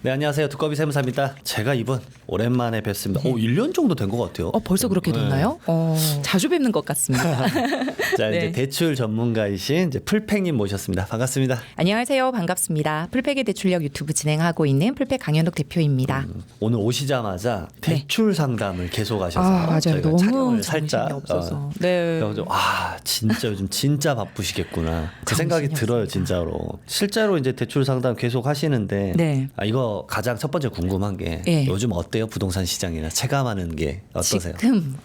네, 안녕하세요. 두꺼비 세무사입니다. 제가 이번 오랜만에 뵙습니다. 1년 정도 된 것 같아요. 벌써 그렇게 됐나요? 자주 뵙는 것 같습니다. 자, 이제 대출 전문가이신 이제 풀팩님 모셨습니다. 반갑습니다. 안녕하세요. 반갑습니다. 풀팩의 대출력 유튜브 진행하고 있는 풀팩 강현욱 대표입니다. 오늘 오시자마자 대출 상담을 계속 하셔서 맞아요. 저희가 너무 촬영을 정신이 살짝 없어서. 네. 그래서 진짜 요즘 진짜 바쁘시겠구나. 그 생각이 정신이 들어요, 없습니다. 진짜로. 실제로 이제 대출 상담 계속 하시는데 네. 이거 가장 첫 번째 궁금한 게 네. 요즘 어때요? 부동산 시장이나 체감하는 게 어떠세요?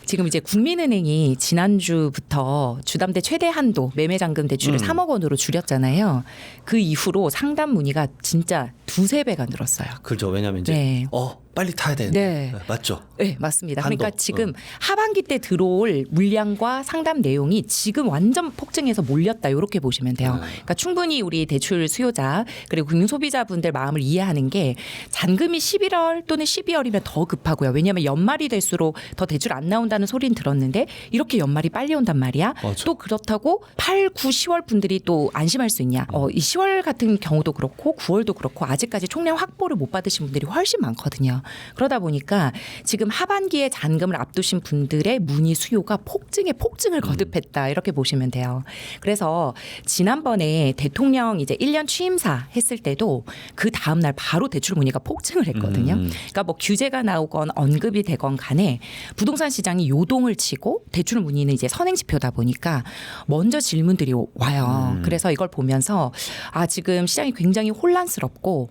지금 이제 국민은행이 지난주부터 주담대 최대 한도 매매 잔금 대출을 3억 원으로 줄였잖아요. 그 이후로 상담 문의가 진짜 두세 배가 늘었어요. 그렇죠. 왜냐면 이제 네. 빨리 타야 되는데. 네. 맞죠? 네, 맞습니다. 한도. 그러니까 지금 하반기 때 들어올 물량과 상담 내용이 지금 완전 폭증해서 몰렸다 이렇게 보시면 돼요. 그러니까 충분히 우리 대출 수요자 그리고 금융 소비자분들 마음을 이해하는 게 잔금이 11월 또는 12월이면 더 급하고요. 왜냐하면 연말이 될수록 더 대출 안 나온다는 소리는 들었는데 이렇게 연말이 빨리 온단 말이야. 맞아. 또 그렇다고 8, 9, 10월 분들이 또 안심할 수 있냐. 이 10월 같은 경우도 그렇고 9월도 그렇고 아직까지 총량 확보를 못 받으신 분들이 훨씬 많거든요. 그러다 보니까 지금 하반기에 잔금을 앞두신 분들의 문의 수요가 폭증에 폭증을 거듭했다 이렇게 보시면 돼요. 그래서 지난번에 대통령 이제 1년 취임사 했을 때도 그 다음 날 바로 대출 문의가 폭증을 했거든요. 그러니까 뭐 규제가 나오건 언급이 되건 간에 부동산 시장이 요동을 치고 대출 문의는 이제 선행지표다 보니까 먼저 질문들이 와요. 그래서 이걸 보면서 지금 시장이 굉장히 혼란스럽고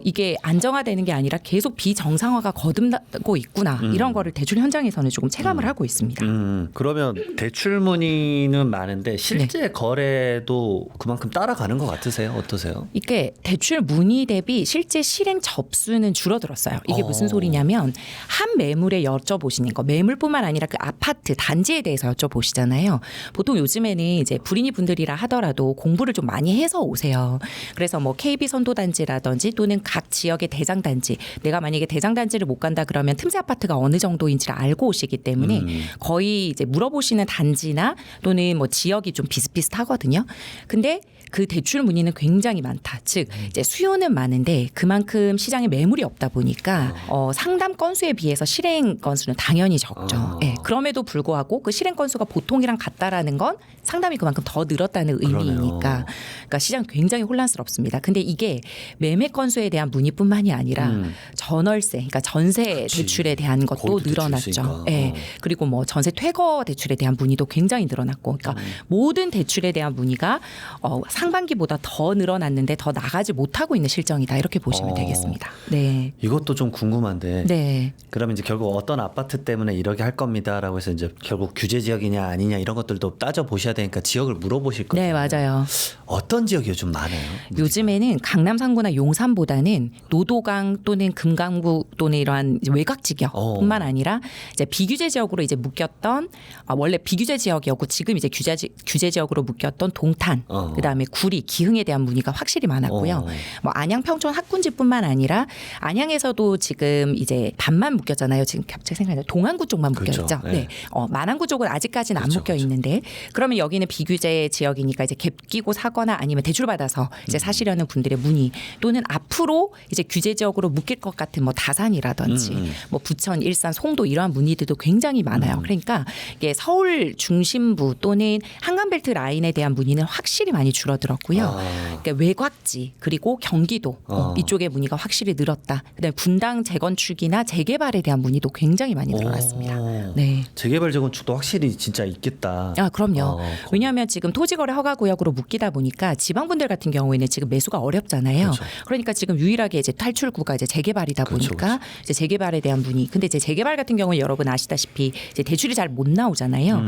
이게 안정화되는 게 아니라 계속 비정상화가 거듭나고 있구나. 이런 거를 대출 현장에서는 조금 체감을 하고 있습니다. 그러면 대출 문의는 많은데 실제 거래도 그만큼 따라가는 것 같으세요? 어떠세요? 이게 대출 문의 대비 실제 실행 접수는 줄어들었어요. 이게 무슨 소리냐면 한 매물에 여쭤보시는 거, 매물뿐만 아니라 그 아파트 단지에 대해서 여쭤보시잖아요. 보통 요즘에는 이제 불인이 분들이라 하더라도 공부를 좀 많이 해서 오세요. 그래서 뭐 KB 선도단지라든지 또는 각 지역의 대장단지, 내가 만약에 대장단지를 못 간다 그러면 틈새 아파트가 어느 정도인지를 알고 오시기 때문에 거의 이제 물어보시는 단지나 또는 뭐 지역이 좀 비슷비슷하거든요. 근데 그 대출 문의는 굉장히 많다. 즉 이제 수요는 많은데 그만큼 시장에 매물이 없다 보니까 상담 건수에 비해서 실행 건수는 당연히 적죠. 네. 그럼에도 불구하고 그 실행 건수가 보통이랑 같다라는 건 상담이 그만큼 더 늘었다는 의미이니까. 그러니까 시장 굉장히 혼란스럽습니다. 근데 이게 매매 건수에 대한 문의뿐만이 아니라 전월세, 그러니까 전세 대출에 대한 것도 늘어났죠. 네. 그리고 뭐 전세 퇴거 대출에 대한 문의도 굉장히 늘어났고, 그러니까 모든 대출에 대한 문의가 상반기보다 더 늘어났는데 더 나가지 못하고 있는 실정이다 이렇게 보시면 되겠습니다. 네. 이것도 좀 궁금한데. 네. 그러면 이제 결국 어떤 아파트 때문에 이렇게 할 겁니다라고 해서 이제 결국 규제 지역이냐 아니냐 이런 것들도 따져 보셔야 되니까 지역을 물어보실 거예요. 네, 맞아요. 어떤 지역이 요즘 많아요? 요즘에는 강남 3구나 용산보다는 노도강 또는 금강구 또는 이러한 외곽 지역뿐만 아니라 이제 비규제 지역으로 이제 묶였던 원래 비규제 지역이었고 지금 이제 규제 지역으로 묶였던 동탄, 그다음에 구리, 기흥에 대한 문의가 확실히 많았고요. 뭐 안양, 평촌, 학군지뿐만 아니라 안양에서도 지금 이제 반만 묶였잖아요. 지금 갑자기 생각나요. 동안구 쪽만 묶여 있죠. 네. 만안구 쪽은 아직까지는 안 묶여 있는데 그러면 여기는 비규제 지역이니까 이제 갭 끼고 사거나 아니면 대출 받아서 이제 사시려는 분들의 문의 또는 앞으로 이제 규제 지역으로 묶일 것 같은 뭐 다산이라든지 뭐 부천, 일산, 송도 이러한 문의들도 굉장히 많아요. 그러니까 이게 서울 중심부 또는 한강벨트 라인에 대한 문의는 확실히 많이 줄어들었고요. 그러니까 외곽지 그리고 경기도 이쪽의 문의가 확실히 늘었다. 그다음에 분당 재건축이나 재개발에 대한 문의도 굉장히 많이 늘어났습니다. 네. 재개발 재건축도 확실히 진짜 있겠다. 그럼요. 왜냐하면 지금 토지거래 허가구역으로 묶이다 보니까 지방분들 같은 경우에는 지금 매수가 어렵잖아요. 그렇죠. 그러니까 지금 유일하게 이제 탈출구가 이제 재개발이다 보니까 이제 재개발에 대한 문의. 근데 이제 재개발 같은 경우는 여러분 아시다시피 이제 대출이 잘 못 나오잖아요.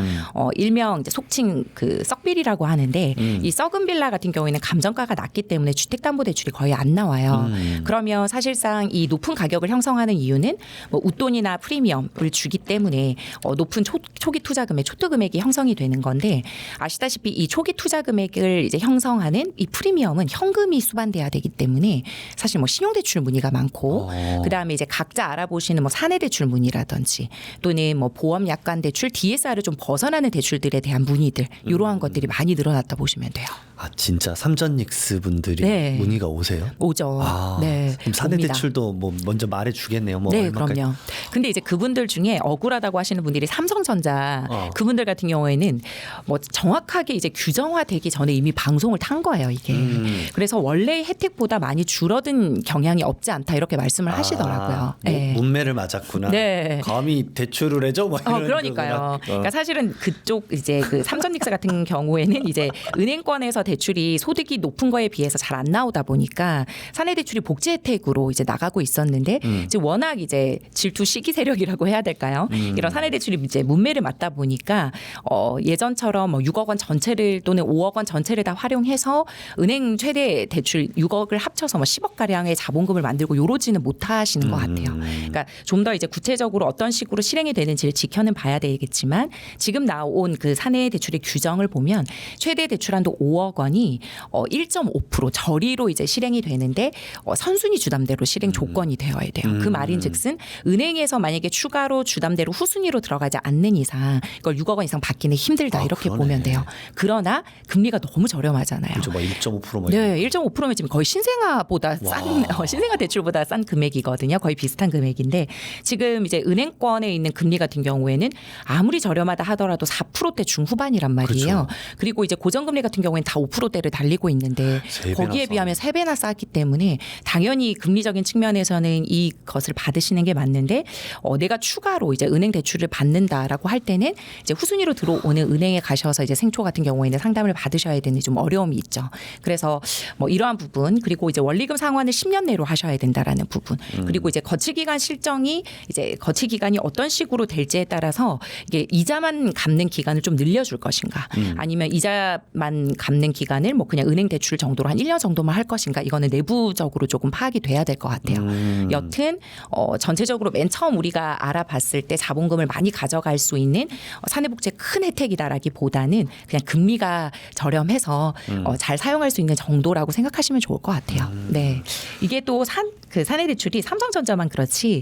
일명 이제 속칭 그 썩빌이라고 하는데 이 썩은 빌라 같은 경우에는 감정가가 낮기 때문에 주택담보대출이 거의 안 나와요. 그러면 사실상 이 높은 가격을 형성하는 이유는 뭐 웃돈이나 프리미엄을 주기 때문에 높은 초기 투자 금액, 초투 금액이 형성이 되는 건데 아시다시피 이 초기 투자 금액을 이제 형성하는 이 프리미엄은 현금이 수반돼야 되기 때문에 사실 뭐 신용대출 문의가 많고 그다음에 이제 각자 알아보시는 뭐 사내대출 문의라든지 또는 뭐 보험 약관 대출, DSR을 좀 벗어나는 대출들에 대한 문의들 이러한 것들이 많이 늘어났다 보시면 돼요. 진짜 삼전닉스 분들이 네. 문의가 오세요? 오죠. 네. 그럼 사내 옵니다. 대출도 뭐 먼저 말해 주겠네요. 뭐 네, 얼마까지. 그럼요. 근데 이제 그분들 중에 억울하다고 하시는 분들이 삼성전자 그분들 같은 경우에는 뭐 정확하게 이제 규정화되기 전에 이미 방송을 탄 거예요, 이게. 그래서 원래 혜택보다 많이 줄어든 경향이 없지 않다 이렇게 말씀을 하시더라고요. 네. 문매를 맞았구나. 네. 감히 대출을 해줘? 뭐 이런 그러니까요. 거구나. 그러니까 사실은 그쪽 이제 그 삼전닉스 같은 경우에는 이제 은행권에서 대출이 소득이 높은 거에 비해서 잘 안 나오다 보니까 사내 대출이 복지 혜택으로 이제 나가고 있었는데 이제 워낙 이제 질투 시기 세력이라고 해야 될까요? 이런 사내 대출이 이제 문매를 맞다 보니까 예전처럼 뭐 6억 원 전체를 또는 5억 원 전체를 다 활용해서 은행 최대 대출 6억을 합쳐서 뭐 10억 가량의 자본금을 만들고 요러지는 못하시는 것 같아요. 그러니까 좀 더 이제 구체적으로 어떤 식으로 실행이 되는지를 지켜는 봐야 되겠지만 지금 나온 그 사내 대출의 규정을 보면 최대 대출한도 5억 원이 1.5% 저리로 이제 실행이 되는데 선순위 주담대로 실행 조건이 되어야 돼요. 그 말인즉슨 은행에서 만약에 추가로 주담대로 후순위로 들어가지 않는 이상 이걸 6억 원 이상 받기는 힘들다 이렇게 그러네. 보면 돼요. 그러나 금리가 너무 저렴하잖아요. 그렇죠. 뭐 1.5% 뭐. 네, 1.5%면 지금 거의 신생아보다 싼 신생아 대출보다 싼 금액이거든요. 거의 비슷한 금액인데 지금 이제 은행권에 있는 금리 같은 경우에는 아무리 저렴하다 하더라도 4%대 중후반이란 말이에요. 그렇죠. 그리고 이제 고정금리 같은 경우에는 다 5%대를 달리고 있는데 세 배나 거기에 싸네. 비하면 3배나 싸기 때문에 당연히 금리적인 측면에서는 이것을 받으시는 게 맞는데 내가 추가로 이제 은행 대출을 받는다라고 할 때는 이제 후순위로 들어오는 은행에 가셔서 이제 생초 같은 경우에는 상담을 받으셔야 되는 좀 어려움이 있죠. 그래서 뭐 이러한 부분 그리고 이제 원리금 상환을 10년 내로 하셔야 된다라는 부분 그리고 이제 거치 기간 실정이 이제 거치 기간이 어떤 식으로 될지에 따라서 이게 이자만 갚는 기간을 좀 늘려줄 것인가 아니면 이자만 갚는 기간을 뭐 그냥 은행 대출 정도로 한 1년 정도만 할 것인가 이거는 내부적으로 조금 파악이 돼야 될 것 같아요. 여튼 전체적으로 맨 처음 우리가 알아봤을 때 자본금을 많이 가져갈 수 있는 사내복지의 큰 혜택이다라기보다는 그냥 금리가 저렴해서 잘 사용할 수 있는 정도라고 생각하시면 좋을 것 같아요. 네, 이게 또 그 사내대출이 삼성전자만 그렇지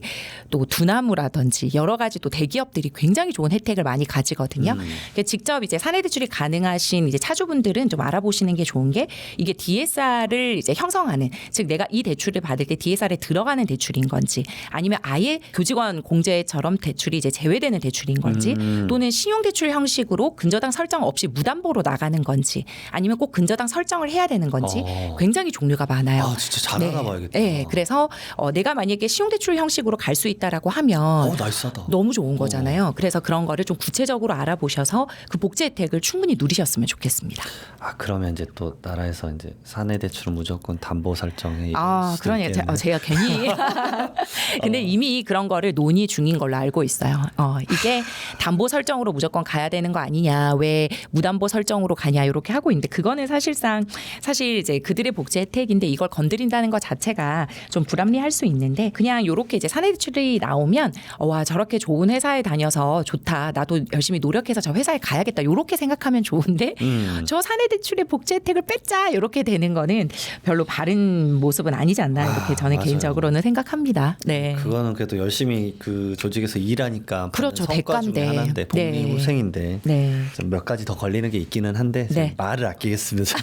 또 두나무라든지 여러 가지 또 대기업들이 굉장히 좋은 혜택을 많이 가지거든요. 그러니까 직접 이제 사내대출이 가능하신 이제 차주분들은 좀 알아보시는 게 좋은 게 이게 DSR을 이제 형성하는 즉 내가 이 대출을 받을 때 DSR에 들어가는 대출인 건지 아니면 아예 교직원 공제처럼 대출이 이제 제외되는 대출인 건지 또는 신용대출 형식으로 근저당 설정 없이 무담보로 나가는 건지 아니면 꼭 근저당 설정을 해야 되는 건지 굉장히 종류가 많아요. 진짜 잘 알아봐야겠다. 네, 그래서 내가 만약에 신용대출 형식으로 갈 수 있다라고 하면 나이스하다. 너무 좋은 거잖아요. 그래서 그런 거를 좀 구체적으로 알아보셔서 그 복지 혜택을 충분히 누리셨으면 좋겠습니다. 그러면 이제 또 나라에서 이제 사내 대출은 무조건 담보 설정해. 그러네요. 제가 괜히. 근데 이미 그런 거를 논의 중인 걸로 알고 있어요. 이게 담보 설정으로 무조건 가야 되는 거 아니냐, 왜 무담보 설정으로 가냐 이렇게 하고 있는데 그거는 사실 이제 그들의 복지 혜택인데 이걸 건드린다는 것 자체가 좀 불합리할 수 있는데 그냥 이렇게 이제 사내 대출이 나오면 와 저렇게 좋은 회사에 다녀서 좋다. 나도 열심히 노력해서 저 회사에 가야겠다. 이렇게 생각하면 좋은데 저 사내 대출의 복지 혜택을 뺏자 이렇게 되는 거는 별로 바른 모습은 아니지 않나 이렇게 저는 맞아요. 개인적으로는 생각합니다. 네. 그거는 그래도 열심히 그 조직에서 일하니까 그렇죠. 성과 중에 대가인데. 하나인데 복리후생인데 네. 좀 몇 가지 더 걸리는 게 있기는 한데 네. 말을 아끼겠습니다.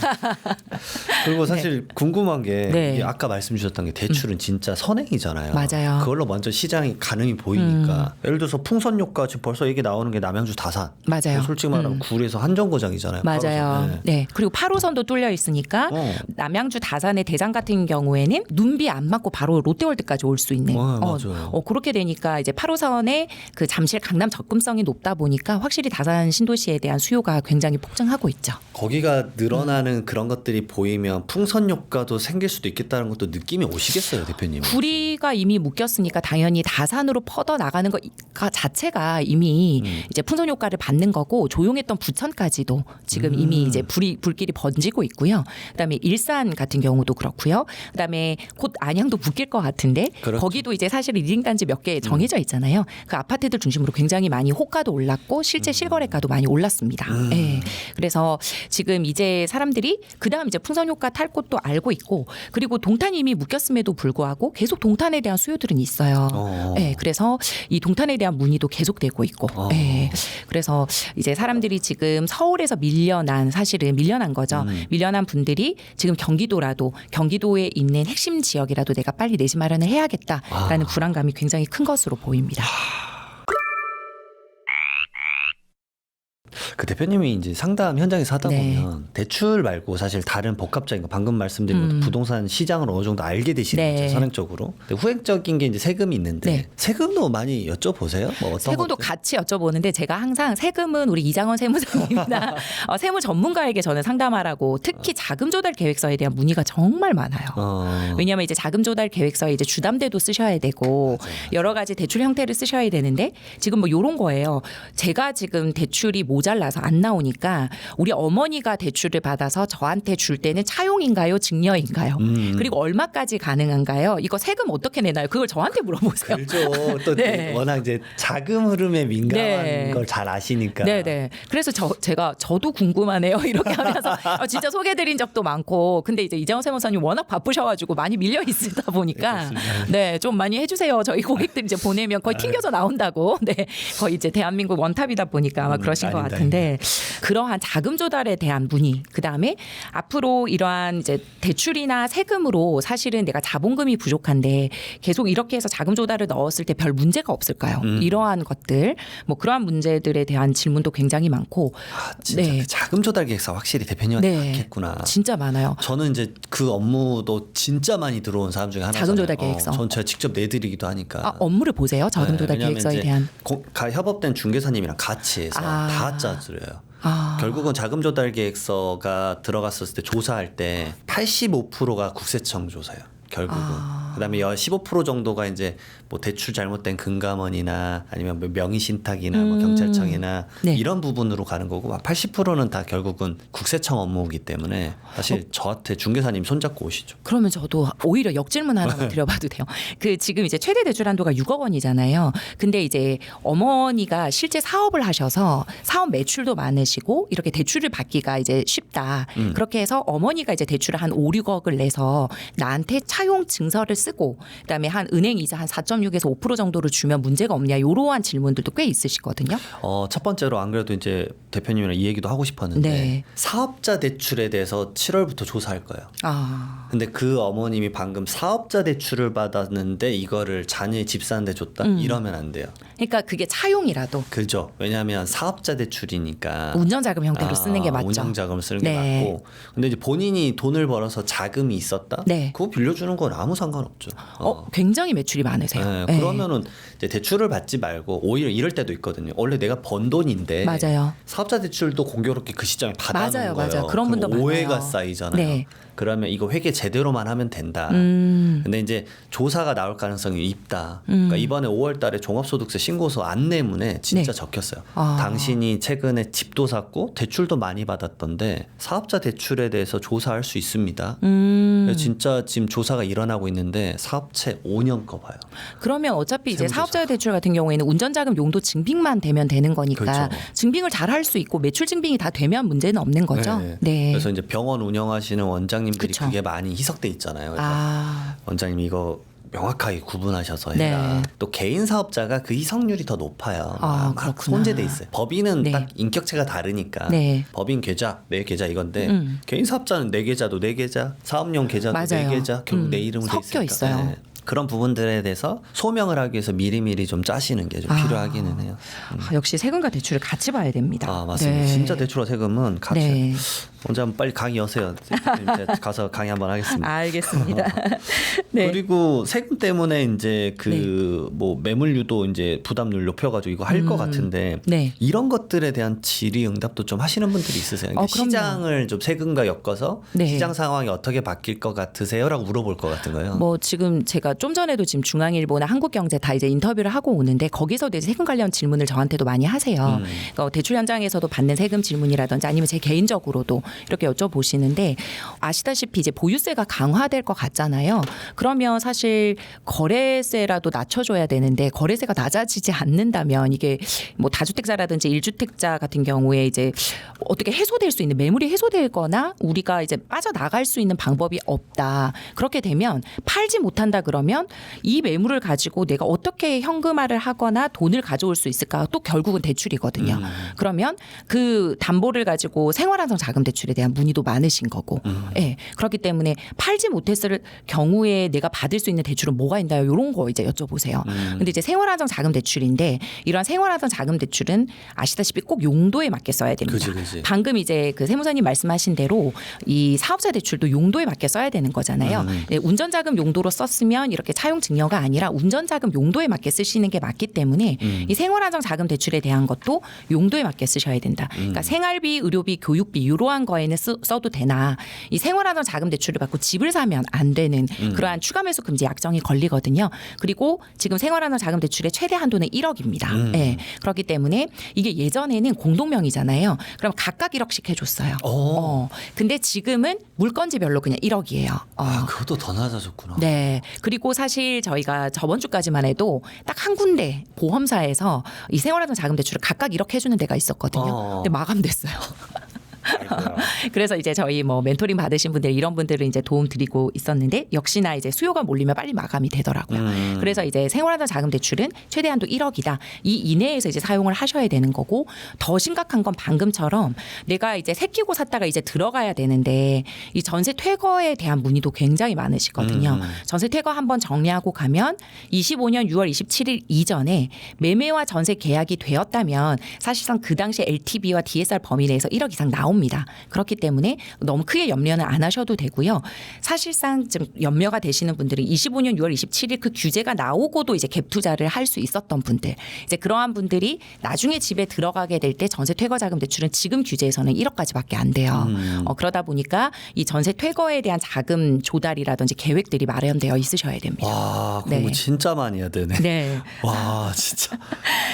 그리고 사실 궁금한 게 네. 이게 아까 말씀 주셨던 게 대출은 진짜 선행이잖아요. 맞아요. 그걸로 먼저 시장이 가능이 보이니까 예를 들어서 풍선효과 지금 벌써 얘기 나오는 게 남양주 다산. 맞아요. 솔직히 말하면 구리에서 한정거장이잖아요. 맞아요. 8호선. 네. 그리고 8호선도 뚫려 있으니까 남양주 다산의 대장 같은 경우에는 눈비 안 맞고 바로 롯데월드까지 올 수 있는. 맞아요. 그렇게 되니까 이제 8호선의 그 잠실 강남 접근성이 높다 보니까 확실히 다산 신도시에 대한 수요가 굉장히 폭증하고 있죠. 거기가 늘어나는 그런 것들이 보이면 풍선 효과도 생길 수도 있겠다는 것도 느낌이 오시겠어요, 대표님? 구리가 이미 묶였으니까 당연히 다산으로 퍼져 나가는 것 자체가 이미 이제 풍선 효과를 받는 거고 조용했던 부천까지도 지금 이미 이제 불길이 번지고 있고요. 그다음에 일산 같은 경우도 그렇고요. 그다음에 곧 안양도 묶일 것 같은데 그렇죠. 거기도 이제 사실 리딩 단지 몇 개 정해져 있잖아요. 그 아파트들 중심으로 굉장히 많이 호가도 올랐고 실제 실거래가도 많이 올랐습니다. 네. 그래서 지금 이제 사람들이 그다음 이제 풍선 효과 탈 곳도 알고 있고 그리고 동탄이 이미 묶였음에도 불구하고 불구하고 계속 동탄에 대한 수요들은 있어요. 네, 그래서 이 동탄에 대한 문의도 계속되고 있고. 네, 그래서 이제 사람들이 지금 서울에서 사실은 밀려난 거죠. 밀려난 분들이 지금 경기도에 있는 핵심 지역이라도 내가 빨리 내 집 마련을 해야겠다라는 불안감이 굉장히 큰 것으로 보입니다. 그 대표님이 이제 상담 현장에서 하다 네. 보면 대출 말고 사실 다른 복합적인 거 방금 말씀드린 부동산 시장을 어느 정도 알게 되시는 네. 거죠, 선행적으로. 근데 후행적인 게 이제 세금이 있는데 네. 세금도 많이 여쭤보세요? 뭐 어떤 세금도 것들? 같이 여쭤보는데 제가 항상 세금은 우리 이장원 세무사님이나 세무 전문가에게 저는 상담하라고 특히 자금 조달 계획서에 대한 문의가 정말 많아요. 왜냐하면 이제 자금 조달 계획서에 이제 주담대도 쓰셔야 되고 여러 가지 대출 형태를 쓰셔야 되는데 지금 뭐 요런 거예요. 제가 지금 대출이 모자라서 안 나오니까 우리 어머니가 대출을 받아서 저한테 줄 때는 차용인가요, 증여인가요? 그리고 얼마까지 가능한가요? 이거 세금 어떻게 내나요? 그걸 저한테 물어보세요. 그렇죠. 또 네. 워낙 이제 자금 흐름에 민감한 네. 걸 잘 아시니까. 네네. 그래서 저도 궁금하네요. 이렇게 하면서 진짜 소개드린 적도 많고, 근데 이제 이장원 세무사님 워낙 바쁘셔가지고 많이 밀려 있다 보니까 네, 좀 많이 해주세요. 저희 고객들 이제 보내면 거의 튕겨서 나온다고. 네, 거의 이제 대한민국 원탑이다 보니까 아마 그러신 것 같은데 그러한 자금 조달에 대한 문의, 그 다음에 앞으로 이러한 이제 대출이나 세금으로 사실은 내가 자본금이 부족한데 계속 이렇게 해서 자금 조달을 넣었을 때 별 문제가 없을까요? 이러한 것들, 뭐 그러한 문제들에 대한 질문도 굉장히 많고. 진짜 네. 그 자금 조달 계획서 확실히 대표님한테 네. 많겠구나. 진짜 많아요. 저는 이제 그 업무도 진짜 많이 들어온 사람 중에 하나잖아요. 자금 조달 계획서. 전 제가 직접 내드리기도 하니까. 업무를 보세요. 자금 조달 왜냐면 계획서에 이제 대한. 협업된 중개사님이랑 같이 해서 다 짜드려요. 결국은 자금 조달 계획서가 들어갔었을 때 조사할 때 85%가 국세청 조사예요. 결국은. 그다음에 15% 정도가 이제 뭐 대출 잘못된 금감원이나 아니면 뭐 명의신탁이나 뭐 경찰청이나 네. 이런 부분으로 가는 거고 80%는 다 결국은 국세청 업무이기 때문에 사실 저한테 중개사님 손잡고 오시죠. 그러면 저도 오히려 역질문 하나만 드려봐도 돼요. 그 지금 이제 최대 대출 한도가 6억 원이잖아요. 근데 이제 어머니가 실제 사업을 하셔서 사업 매출도 많으시고 이렇게 대출을 받기가 이제 쉽다. 그렇게 해서 어머니가 이제 대출을 한 5, 6억을 내서 나한테 차용 증서를 쓰고 그다음에 한 은행 이자 한 4.6에서 5% 정도를 주면 문제가 없냐. 이러한 질문들도 꽤 있으시거든요. 첫 번째로 안 그래도 이제 대표님이랑 이 얘기도 하고 싶었는데 네. 사업자 대출에 대해서 7월부터 조사할 거예요. 근데 그 어머님이 방금 사업자 대출을 받았는데 이거를 자녀의 집 사는데 줬다? 이러면 안 돼요. 그러니까 그게 차용이라도 그죠. 왜냐하면 사업자 대출이니까 운전자금 형태로 쓰는 게 맞죠. 운전자금을 쓰는 게 네. 맞고. 근데 이제 본인이 돈을 벌어서 자금이 있었다? 네. 그거 빌려주는 건 아무 상관없죠. 굉장히 매출이 많으세요. 네, 네. 그러면은 이제 대출을 받지 말고 오히려 이럴 때도 있거든요. 원래 내가 번 돈인데 맞아요. 사업자 대출도 공교롭게 그 시점에 받아놓은 맞아요, 거예요. 맞아요. 그런 분도 많아요. 오해가 쌓이잖아요. 네. 그러면 이거 회계 제대로만 하면 된다. 근데 이제 조사가 나올 가능성이 있다. 그러니까 이번에 5월달에 종합소득세 신고서 안내문에 진짜 네. 적혔어요. 아. 당신이 최근에 집도 샀고 대출도 많이 받았던데 사업자 대출에 대해서 조사할 수 있습니다. 진짜 지금 조사가 일어나고 있는데 사업체 5년 거 봐요. 그러면 어차피 이제 세무조사. 사업자 대출 같은 경우에는 운전자금 용도 증빙만 되면 되는 거니까 그렇죠. 증빙을 잘 할 수 있고 매출 증빙이 다 되면 문제는 없는 거죠. 네. 그래서 이제 병원 운영하시는 원장님들이 그쵸. 그게 많이 희석돼 있잖아요. 그래서 아, 원장님 이거 명확하게 구분하셔서 네. 해라. 또 개인 사업자가 그 희석률이 더 높아요. 아, 막 그렇구나. 손재돼 있어요. 법인은 네. 딱 인격체가 다르니까 네. 법인 계좌, 내 계좌 이건데 개인 사업자는 내 계좌도 내 계좌, 사업용 계좌도 내 맞아요. 계좌, 결국 내 이름으로 돼 섞여 있으니까. 있어요. 네. 그런 부분들에 대해서 소명을 하기 위해서 미리미리 좀 짜시는 게 좀 필요하기는 해요. 역시 세금과 대출을 같이 봐야 됩니다. 맞습니다. 네. 진짜 대출과 세금은 같이. 네. 언제 한번 빨리 강의 여세요. 제가 가서 강의 한번 하겠습니다. 알겠습니다. 네. 그리고 세금 때문에 이제 그 뭐 매물류도 이제 부담률 높여가지고 이거 할 것 같은데 네. 이런 것들에 대한 질의응답도 좀 하시는 분들이 있으세요. 그러니까 그럼요. 시장을 좀 세금과 엮어서 네. 시장 상황이 어떻게 바뀔 것 같으세요?라고 물어볼 것 같은 거예요. 뭐 지금 제가 좀 전에도 지금 중앙일보나 한국경제 다 이제 인터뷰를 하고 오는데 거기서도 이제 세금 관련 질문을 저한테도 많이 하세요. 그러니까 대출 현장에서도 받는 세금 질문이라든지 아니면 제 개인적으로도 이렇게 여쭤보시는데 아시다시피 이제 보유세가 강화될 것 같잖아요. 그러면 사실 거래세라도 낮춰줘야 되는데 거래세가 낮아지지 않는다면 이게 뭐 다주택자라든지 1주택자 같은 경우에 이제 어떻게 해소될 수 있는 매물이 해소되거나 우리가 이제 빠져나갈 수 있는 방법이 없다. 그렇게 되면 팔지 못한다 그러면 이 매물을 가지고 내가 어떻게 현금화를 하거나 돈을 가져올 수 있을까? 또 결국은 대출이거든요. 그러면 그 담보를 가지고 생활안정 자금 대출에 대한 문의도 많으신 거고, 예. 그렇기 때문에 팔지 못했을 경우에 내가 받을 수 있는 대출은 뭐가 있나요? 이런 거 이제 여쭤보세요. 근데 이제 생활안정 자금 대출인데 이러한 생활안정 자금 대출은 아시다시피 꼭 용도에 맞게 써야 됩니다. 그치. 방금 이제 그 세무사님 말씀하신 대로 이 사업자 대출도 용도에 맞게 써야 되는 거잖아요. 네, 운전자금 용도로 썼으면 이렇게 차용 증여가 아니라 운전자금 용도에 맞게 쓰시는 게 맞기 때문에 이 생활안정 자금 대출에 대한 것도 용도에 맞게 쓰셔야 된다. 그러니까 생활비, 의료비, 교육비 이러한 거에는 써도 되나 이 생활안정 자금 대출을 받고 집을 사면 안 되는 그러한 추가 매수 금지 약정이 걸리거든요. 그리고 지금 생활안정 자금 대출의 최대 한도는 1억입니다. 네, 그렇기 때문에 이게 예전에는 공동명의잖아요. 그럼 각각 1억씩 해줬어요. 근데 지금은 물건지별로 그냥 1억이에요. 아, 그것도 더 낮아졌구나. 네. 그리고 사실 저희가 저번 주까지만 해도 딱 한 군데 보험사에서 이 생활안정 자금 대출을 각각 1억 해주는 데가 있었거든요. 근데 마감됐어요. 그래서 이제 저희 뭐 멘토링 받으신 분들 이런 분들은 이제 도움 드리고 있었는데 역시나 이제 수요가 몰리면 빨리 마감이 되더라고요. 그래서 이제 생활안정 자금 대출은 최대한도 1억이다. 이 이내에서 이제 사용을 하셔야 되는 거고 더 심각한 건 방금처럼 내가 이제 새 끼고 샀다가 이제 들어가야 되는데 이 전세 퇴거에 대한 문의도 굉장히 많으시거든요. 전세 퇴거 한번 정리하고 가면 25년 6월 27일 이전에 매매와 전세 계약이 되었다면 사실상 그 당시 LTV와 DSR 범위 내에서 1억 이상 나옵니다. 그렇기 때문에 너무 크게 염려는 안 하셔도 되고요. 사실상 좀 염려가 되시는 분들은 25년 6월 27일 그 규제가 나오고도 이제 갭 투자를 할 수 있었던 분들, 이제 그러한 분들이 나중에 집에 들어가게 될 때 전세 퇴거 자금 대출은 지금 규제에서는 1억까지밖에 안 돼요. 그러다 보니까 이 전세 퇴거에 대한 자금 조달이라든지 계획들이 마련되어 있으셔야 됩니다. 와, 공부 진짜 많이 해야 되네. 네. 와, 진짜.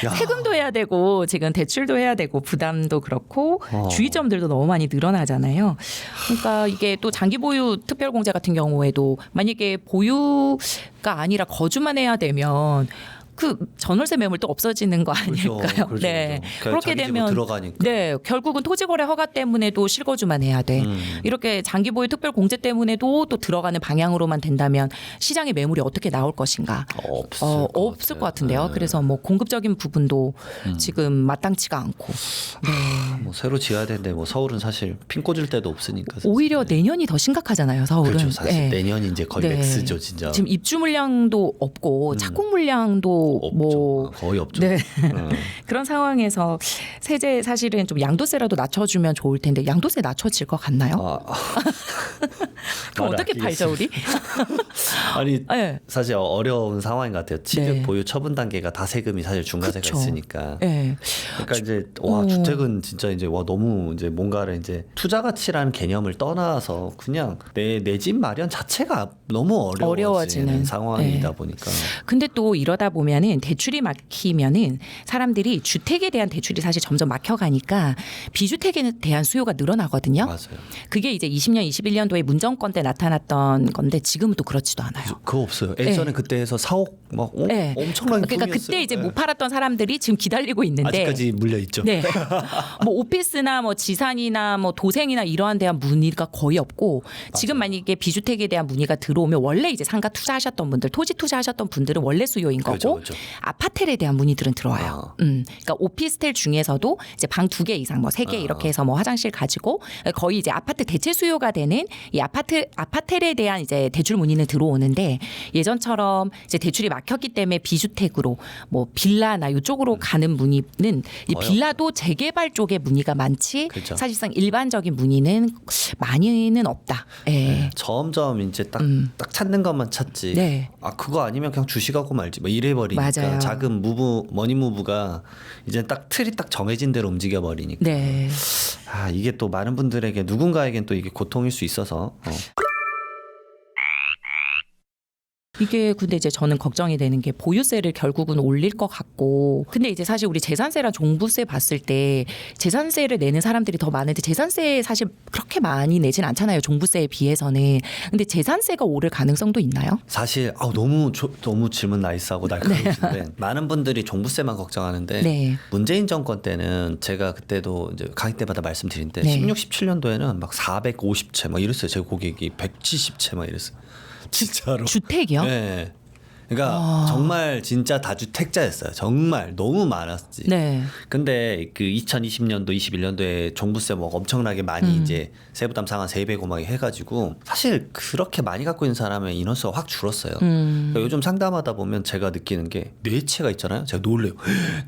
야. 세금도 해야 되고 지금 대출도 해야 되고 부담도 그렇고 주의점들도 너무 많이 늘어나잖아요. 그러니까 이게 또 장기 보유 특별 공제 같은 경우에도 만약에 보유가 아니라 거주만 해야 되면 그 전월세 매물도 없어지는 거 아닐까요? 그렇죠. 네. 그러니까 그렇게 되면 들어가니까. 네, 결국은 토지거래 허가 때문에도 실거주만 해야 돼. 이렇게 장기 보유 특별 공제 때문에도 또 들어가는 방향으로만 된다면 시장의 매물이 어떻게 나올 것인가? 없을 것 같은데요. 네. 그래서 뭐 공급적인 부분도 지금 마땅치가 않고. 네. 뭐 새로 지어야 되는데 뭐 서울은 사실 핀 꽂을 데도 없으니까. 사실. 오히려 내년이 더 심각하잖아요. 서울은. 그렇죠. 사실 네. 내년이 이제 거의 네. 맥스죠, 진짜. 지금 입주 물량도 없고 착공 물량도 없죠. 뭐 거의 없죠. 네. 그런 상황에서 세제 사실은 좀 양도세라도 낮춰주면 좋을 텐데 양도세 낮춰질 것 같나요? 그럼 어떻게 팔죠 우리? 아니 네. 사실 어려운 상황인 것 같아요. 취득 네. 보유 처분 단계가 다 세금이 사실 중과세가 그쵸. 있으니까. 네. 그러니까 이제 와 주택은 진짜 이제 와 너무 이제 뭔가를 이제 투자 가치라는 개념을 떠나서 그냥 내 집 마련 자체가 너무 어려워지는 상황이다 네. 보니까. 근데 또 이러다 보면은 대출이 막히면은 사람들이 주택에 대한 대출이 사실 점점 막혀가니까 비주택에 대한 수요가 늘어나거든요. 맞아요. 그게 이제 20년, 21년도에 문정권 때 나타났던 건데 지금은 또 그렇지도 않아요. 그거 없어요. 예전에 네. 그때에서 4억 막 네. 엄청난 그러니까 돈이었어요. 그때 이제 네. 못 팔았던 사람들이 지금 기다리고 있는데 아직까지 물려 있죠. 네. 뭐 오피스나 뭐 지산이나 뭐 도생이나 이러한 대한 문의가 거의 없고 지금 만약에 비주택에 대한 문의가 들어오면 원래 이제 상가 투자하셨던 분들, 토지 투자하셨던 분들은 원래 수요인 거고 그렇죠. 아파트에 대한 문의들은 들어와요. 그러니까 오피스텔 중에서도 이제 방 2개 이상 뭐 3개 이렇게 해서 뭐 화장실 가지고 거의 이제 아파트 대체 수요가 되는 이 아파트에 대한 이제 대출 문의는 들어오는데 예전처럼 이제 대출이 막혔기 때문에 비주택으로 뭐 빌라나 이쪽으로 가는 문의는 이 빌라도 재개발 쪽에 문의가 많지 그렇죠. 사실상 일반적인 문의는 많이는 없다. 예. 네, 점점 이제 딱 찾는 것만 찾지. 네. 아 그거 아니면 그냥 주식하고 말지. 뭐 이래 버리니까 맞아요. 자금 머니 무브가 이제 딱 틀이 딱 정해진 대로 움직여 버리니까. 네. 아 이게 또 많은 분들에게 누군가에겐 또 이게 고통일 수 있어서. 이게 근데 이제 저는 걱정이 되는 게 보유세를 결국은 올릴 것 같고, 근데 이제 사실 우리 재산세랑 종부세 봤을 때 재산세를 내는 사람들이 더 많은데 재산세 사실 그렇게 많이 내진 않잖아요, 종부세에 비해서는. 근데 재산세가 오를 가능성도 있나요? 사실 너무 질문 나이스하고 날카로우신데 많은 분들이 종부세만 걱정하는데 네. 문재인 정권 때는 제가 그때도 이제 강의 때마다 말씀드린 때 네. 16, 17년도에는 막 450채 막 이랬어요. 제 고객이 170채 막 이랬어요. 진짜로. 주택이요? 네. 그러니까 정말 진짜 다주택자였어요. 정말 너무 많았지. 네. 근데 그 2020년도, 21년도에 종부세 뭐 엄청나게 많이 이제 세부담 상한 3배 고막이 해가지고 사실 그렇게 많이 갖고 있는 사람의 인원수가 확 줄었어요. 그러니까 요즘 상담하다 보면 제가 느끼는 게 4채가 있잖아요. 제가 놀래요.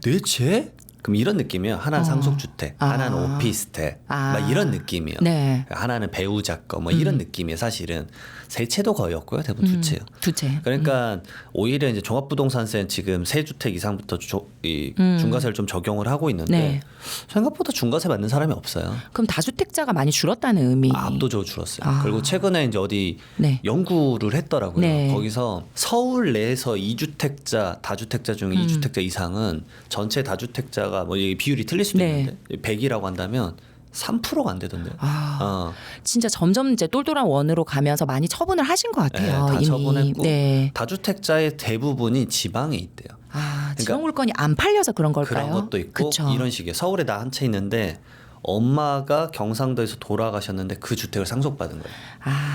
4채? 그럼 이런 느낌이에요. 하나는 상속주택, 하나는 오피스텔, 막 이런 느낌이에요. 네. 하나는 배우자 거, 뭐 이런 느낌이에요. 사실은 세 채도 거의 없고요. 대부분 두 채요. 두 채. 그러니까 오히려 이제 종합부동산세는 지금 세 주택 이상부터 중과세를 좀 적용을 하고 있는데 네. 생각보다 중과세 받는 사람이 없어요. 그럼 다주택자가 많이 줄었다는 의미. 압도적으로 줄었어요. 그리고 최근에 이제 어디 네. 연구를 했더라고요. 네. 거기서 서울 내에서 2주택자, 다주택자 중에 2주택자 이상은 전체 다주택자가 뭐 이 비율이 틀릴 수도 네. 있는데 100이라고 한다면 3%가 안 되던데요. 진짜 점점 이제 똘똘한 원으로 가면서 많이 처분을 하신 것 같아요. 다 이미. 처분했고 네. 다주택자의 대부분이 지방에 있대요. 지방 물건이 안 팔려서 그런 걸까요? 그런 것도 있고 그쵸. 이런 식이에요. 서울에 나 한 채 있는데 엄마가 경상도에서 돌아가셨는데 그 주택을 상속받은 거예요.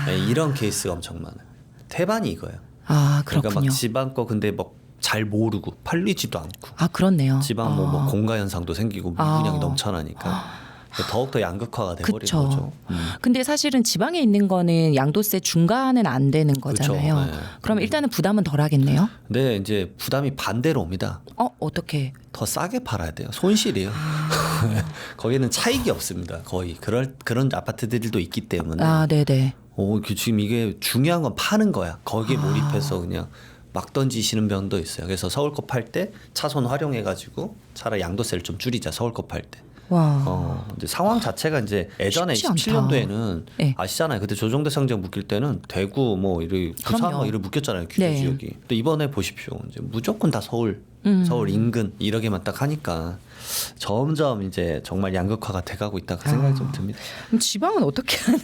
네, 이런 케이스가 엄청 많아요. 태반이 이거예요. 그렇군요. 그러니까 막 지방 거 근데 뭐 잘 모르고 팔리지도 않고 그렇네요. 지방 뭐 공가 현상도 생기고 미분양이 넘쳐나니까 더욱더 양극화가 돼버린 그쵸. 거죠. 근데 사실은 지방에 있는 거는 양도세 중과는 안 되는 거잖아요. 그쵸. 네. 그럼 일단은 부담은 덜 하겠네요. 근데 이제 부담이 반대로 옵니다. 어떻게? 더 싸게 팔아야 돼요. 손실이에요. 거기는 차익이 없습니다. 거의 그런 아파트들도 있기 때문에. 네네. 지금 이게 중요한 건 파는 거야. 거기에 몰입해서 그냥 막 던지시는 면도 있어요. 그래서 서울 거 팔 때 차손 활용해가지고 차라리 양도세를 좀 줄이자. 서울 거 팔 때. 와. 이제 상황 자체가 이제 예전에 쉽지 않다. 17년도에는 네. 아시잖아요. 그때 조정대상제가 묶일 때는 대구 뭐 이런 부산 그럼요. 뭐 이런 묶였잖아요. 규제 네. 지역이. 근데 이번에 보십시오. 이제 무조건 다 서울 인근 이러게만 딱 하니까 점점 이제 정말 양극화가 돼가고 있다가 생각이 좀 듭니다. 그럼 지방은 어떻게 하는?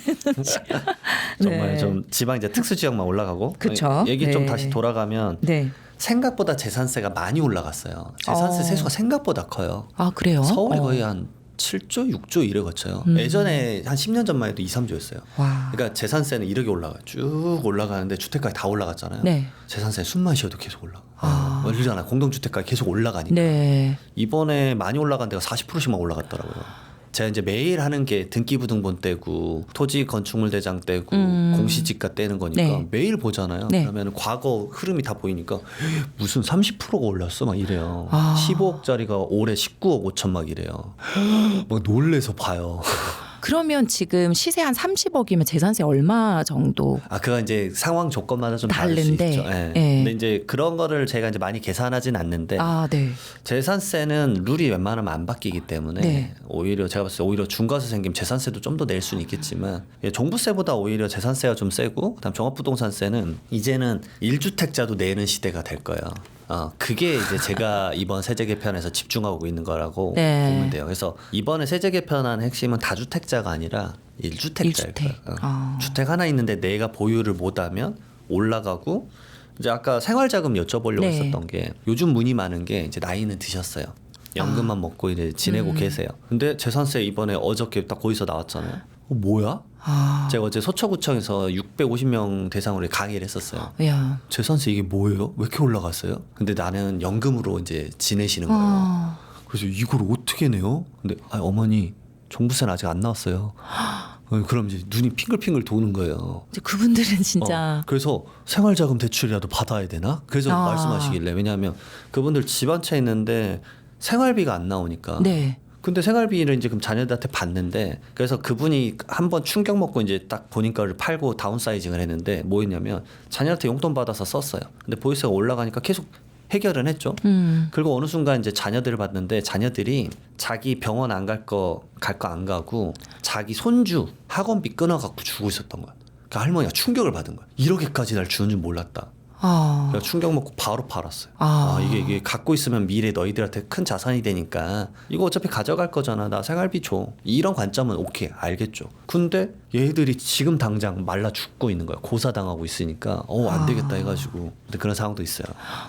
정말 네. 좀 지방 이제 특수 지역만 올라가고. 그쵸. 얘기 좀 네. 다시 돌아가면 네. 생각보다 재산세가 많이 올라갔어요. 재산세 세수가 생각보다 커요. 그래요? 서울이 거의 한 7조, 6조 이래 거쳐요. 예전에 한 10년 전만 해도 2, 3조였어요. 와. 그러니까 재산세는 이렇게 올라가요. 쭉 올라가는데 주택가가 다 올라갔잖아요. 네. 재산세 숨만 쉬어도 계속 올라가. 그러잖아요. 공동주택가가 계속 올라가니까. 네. 이번에 많이 올라간 데가 40%씩만 올라갔더라고요. 제가 이제 매일 하는 게 등기부등본 떼고 토지 건축물 대장 떼고 공시지가 떼는 거니까 네. 매일 보잖아요. 네. 그러면 과거 흐름이 다 보이니까 무슨 30%가 올랐어 막 이래요. 15억짜리가 올해 19억 5천 막 이래요. 막 놀래서 봐요. 그러면 지금 시세 한 30억이면 재산세 얼마 정도? 그거 이제 상황 조건마다 좀 다를 수 다른데. 있죠. 예. 예. 근데 이제 그런 거를 제가 이제 많이 계산하진 않는데 네. 재산세는 룰이 웬만하면 안 바뀌기 때문에 네. 오히려 제가 봤을 때 오히려 중과세 생기면 재산세도 좀 더 낼 수는 있겠지만 종부세보다 오히려 재산세가 좀 세고 그다음 종합부동산세는 이제는 1주택자도 내는 시대가 될 거예요. 그게 이제 제가 이번 세제 개편에서 집중하고 있는 거라고 네. 보면 돼요. 그래서 이번에 세제 개편한 핵심은 다주택자가 아니라 1주택자일 거예요. 주택 하나 있는데 내가 보유를 못하면 올라가고 이제 아까 생활자금 여쭤보려고 네. 했었던 게 요즘 문의 많은 게 이제 나이는 드셨어요. 연금만 먹고 이제 지내고 계세요. 근데 재산세 이번에 어저께 딱 거기서 나왔잖아요. 뭐야? 제가 어제 소초구청에서 650명 대상으로 강의를 했었어요. 야. 재산세 이게 뭐예요? 왜 이렇게 올라갔어요? 근데 나는 연금으로 이제 지내시는 거예요. 그래서 이걸 어떻게 내요? 근데 어머니 종부세는 아직 안 나왔어요. 그럼 이제 눈이 핑글핑글 도는 거예요. 이제 그분들은 진짜 그래서 생활자금 대출이라도 받아야 되나? 그래서 말씀하시길래 왜냐하면 그분들 집 한 채 있는데 생활비가 안 나오니까. 네. 근데 생활비를 이제 그럼 자녀들한테 받는데 그래서 그분이 한번 충격 먹고 이제 딱 본인 거를 팔고 다운사이징을 했는데 뭐였냐면 자녀한테 용돈 받아서 썼어요. 근데 보유세가 올라가니까 계속 해결은 했죠. 그리고 어느 순간 이제 자녀들을 봤는데 자녀들이 자기 병원 안 갈 거 안 가고 자기 손주 학원비 끊어갖고 주고 있었던 거야. 그러니까 할머니가 충격을 받은 거야. 이렇게까지 날 주는 줄 몰랐다. 그래서 충격 먹고 바로 팔았어요. 이게 갖고 있으면 미래 너희들한테 큰 자산이 되니까 이거 어차피 가져갈 거잖아. 나 생활비 줘. 이런 관점은 오케이 알겠죠. 근데 얘들이 지금 당장 말라 죽고 있는 거야. 고사당하고 있으니까 안 되겠다 해가지고 근데 그런 상황도 있어요.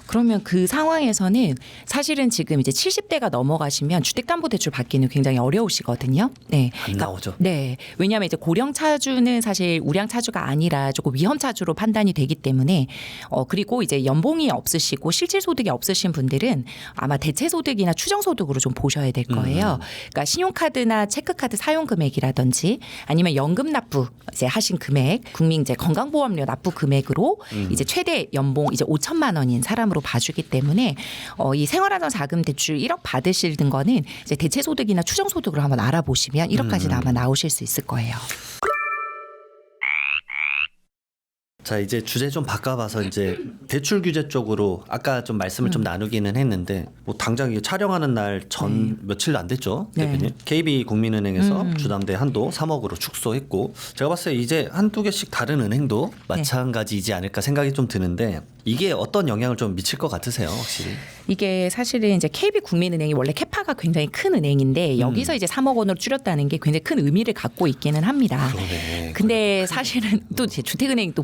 그러면 그 상황에서는 사실은 지금 이제 70대가 넘어가시면 주택담보대출 받기는 굉장히 어려우시거든요. 네. 안 나오죠. 네. 왜냐하면 이제 고령 차주는 사실 우량 차주가 아니라 조금 위험 차주로 판단이 되기 때문에 그리고 이제 연봉이 없으시고 실질 소득이 없으신 분들은 아마 대체 소득이나 추정 소득으로 좀 보셔야 될 거예요. 그러니까 신용카드나 체크카드 사용 금액이라든지 아니면 연금 납부 이제 하신 금액, 국민 이제 건강보험료 납부 금액으로 이제 최대 연봉 이제 5천만 원인 사람으로 봐주기 때문에 이 생활안정 자금 대출 1억 받으시는 거는 이제 대체 소득이나 추정 소득으로 한번 알아보시면 1억까지는 아마 나오실 수 있을 거예요. 자 이제 주제 좀 바꿔봐서 이제 대출 규제 쪽으로 아까 좀 말씀을 좀 나누기는 했는데 뭐 당장 이게 촬영하는 날 전 며칠 안 됐죠 대표님. KB 국민은행에서 주담대 한도 3억으로 축소했고 제가 봤을 때 이제 한두 개씩 다른 은행도 마찬가지이지 않을까 생각이 좀 드는데 이게 어떤 영향을 좀 미칠 것 같으세요 확실히? 이게 사실은 이제 KB국민은행이 원래 캐파가 굉장히 큰 은행인데 여기서 이제 3억 원으로 줄였다는 게 굉장히 큰 의미를 갖고 있기는 합니다. 그러네. 근데 사실은 또 주택은행이 또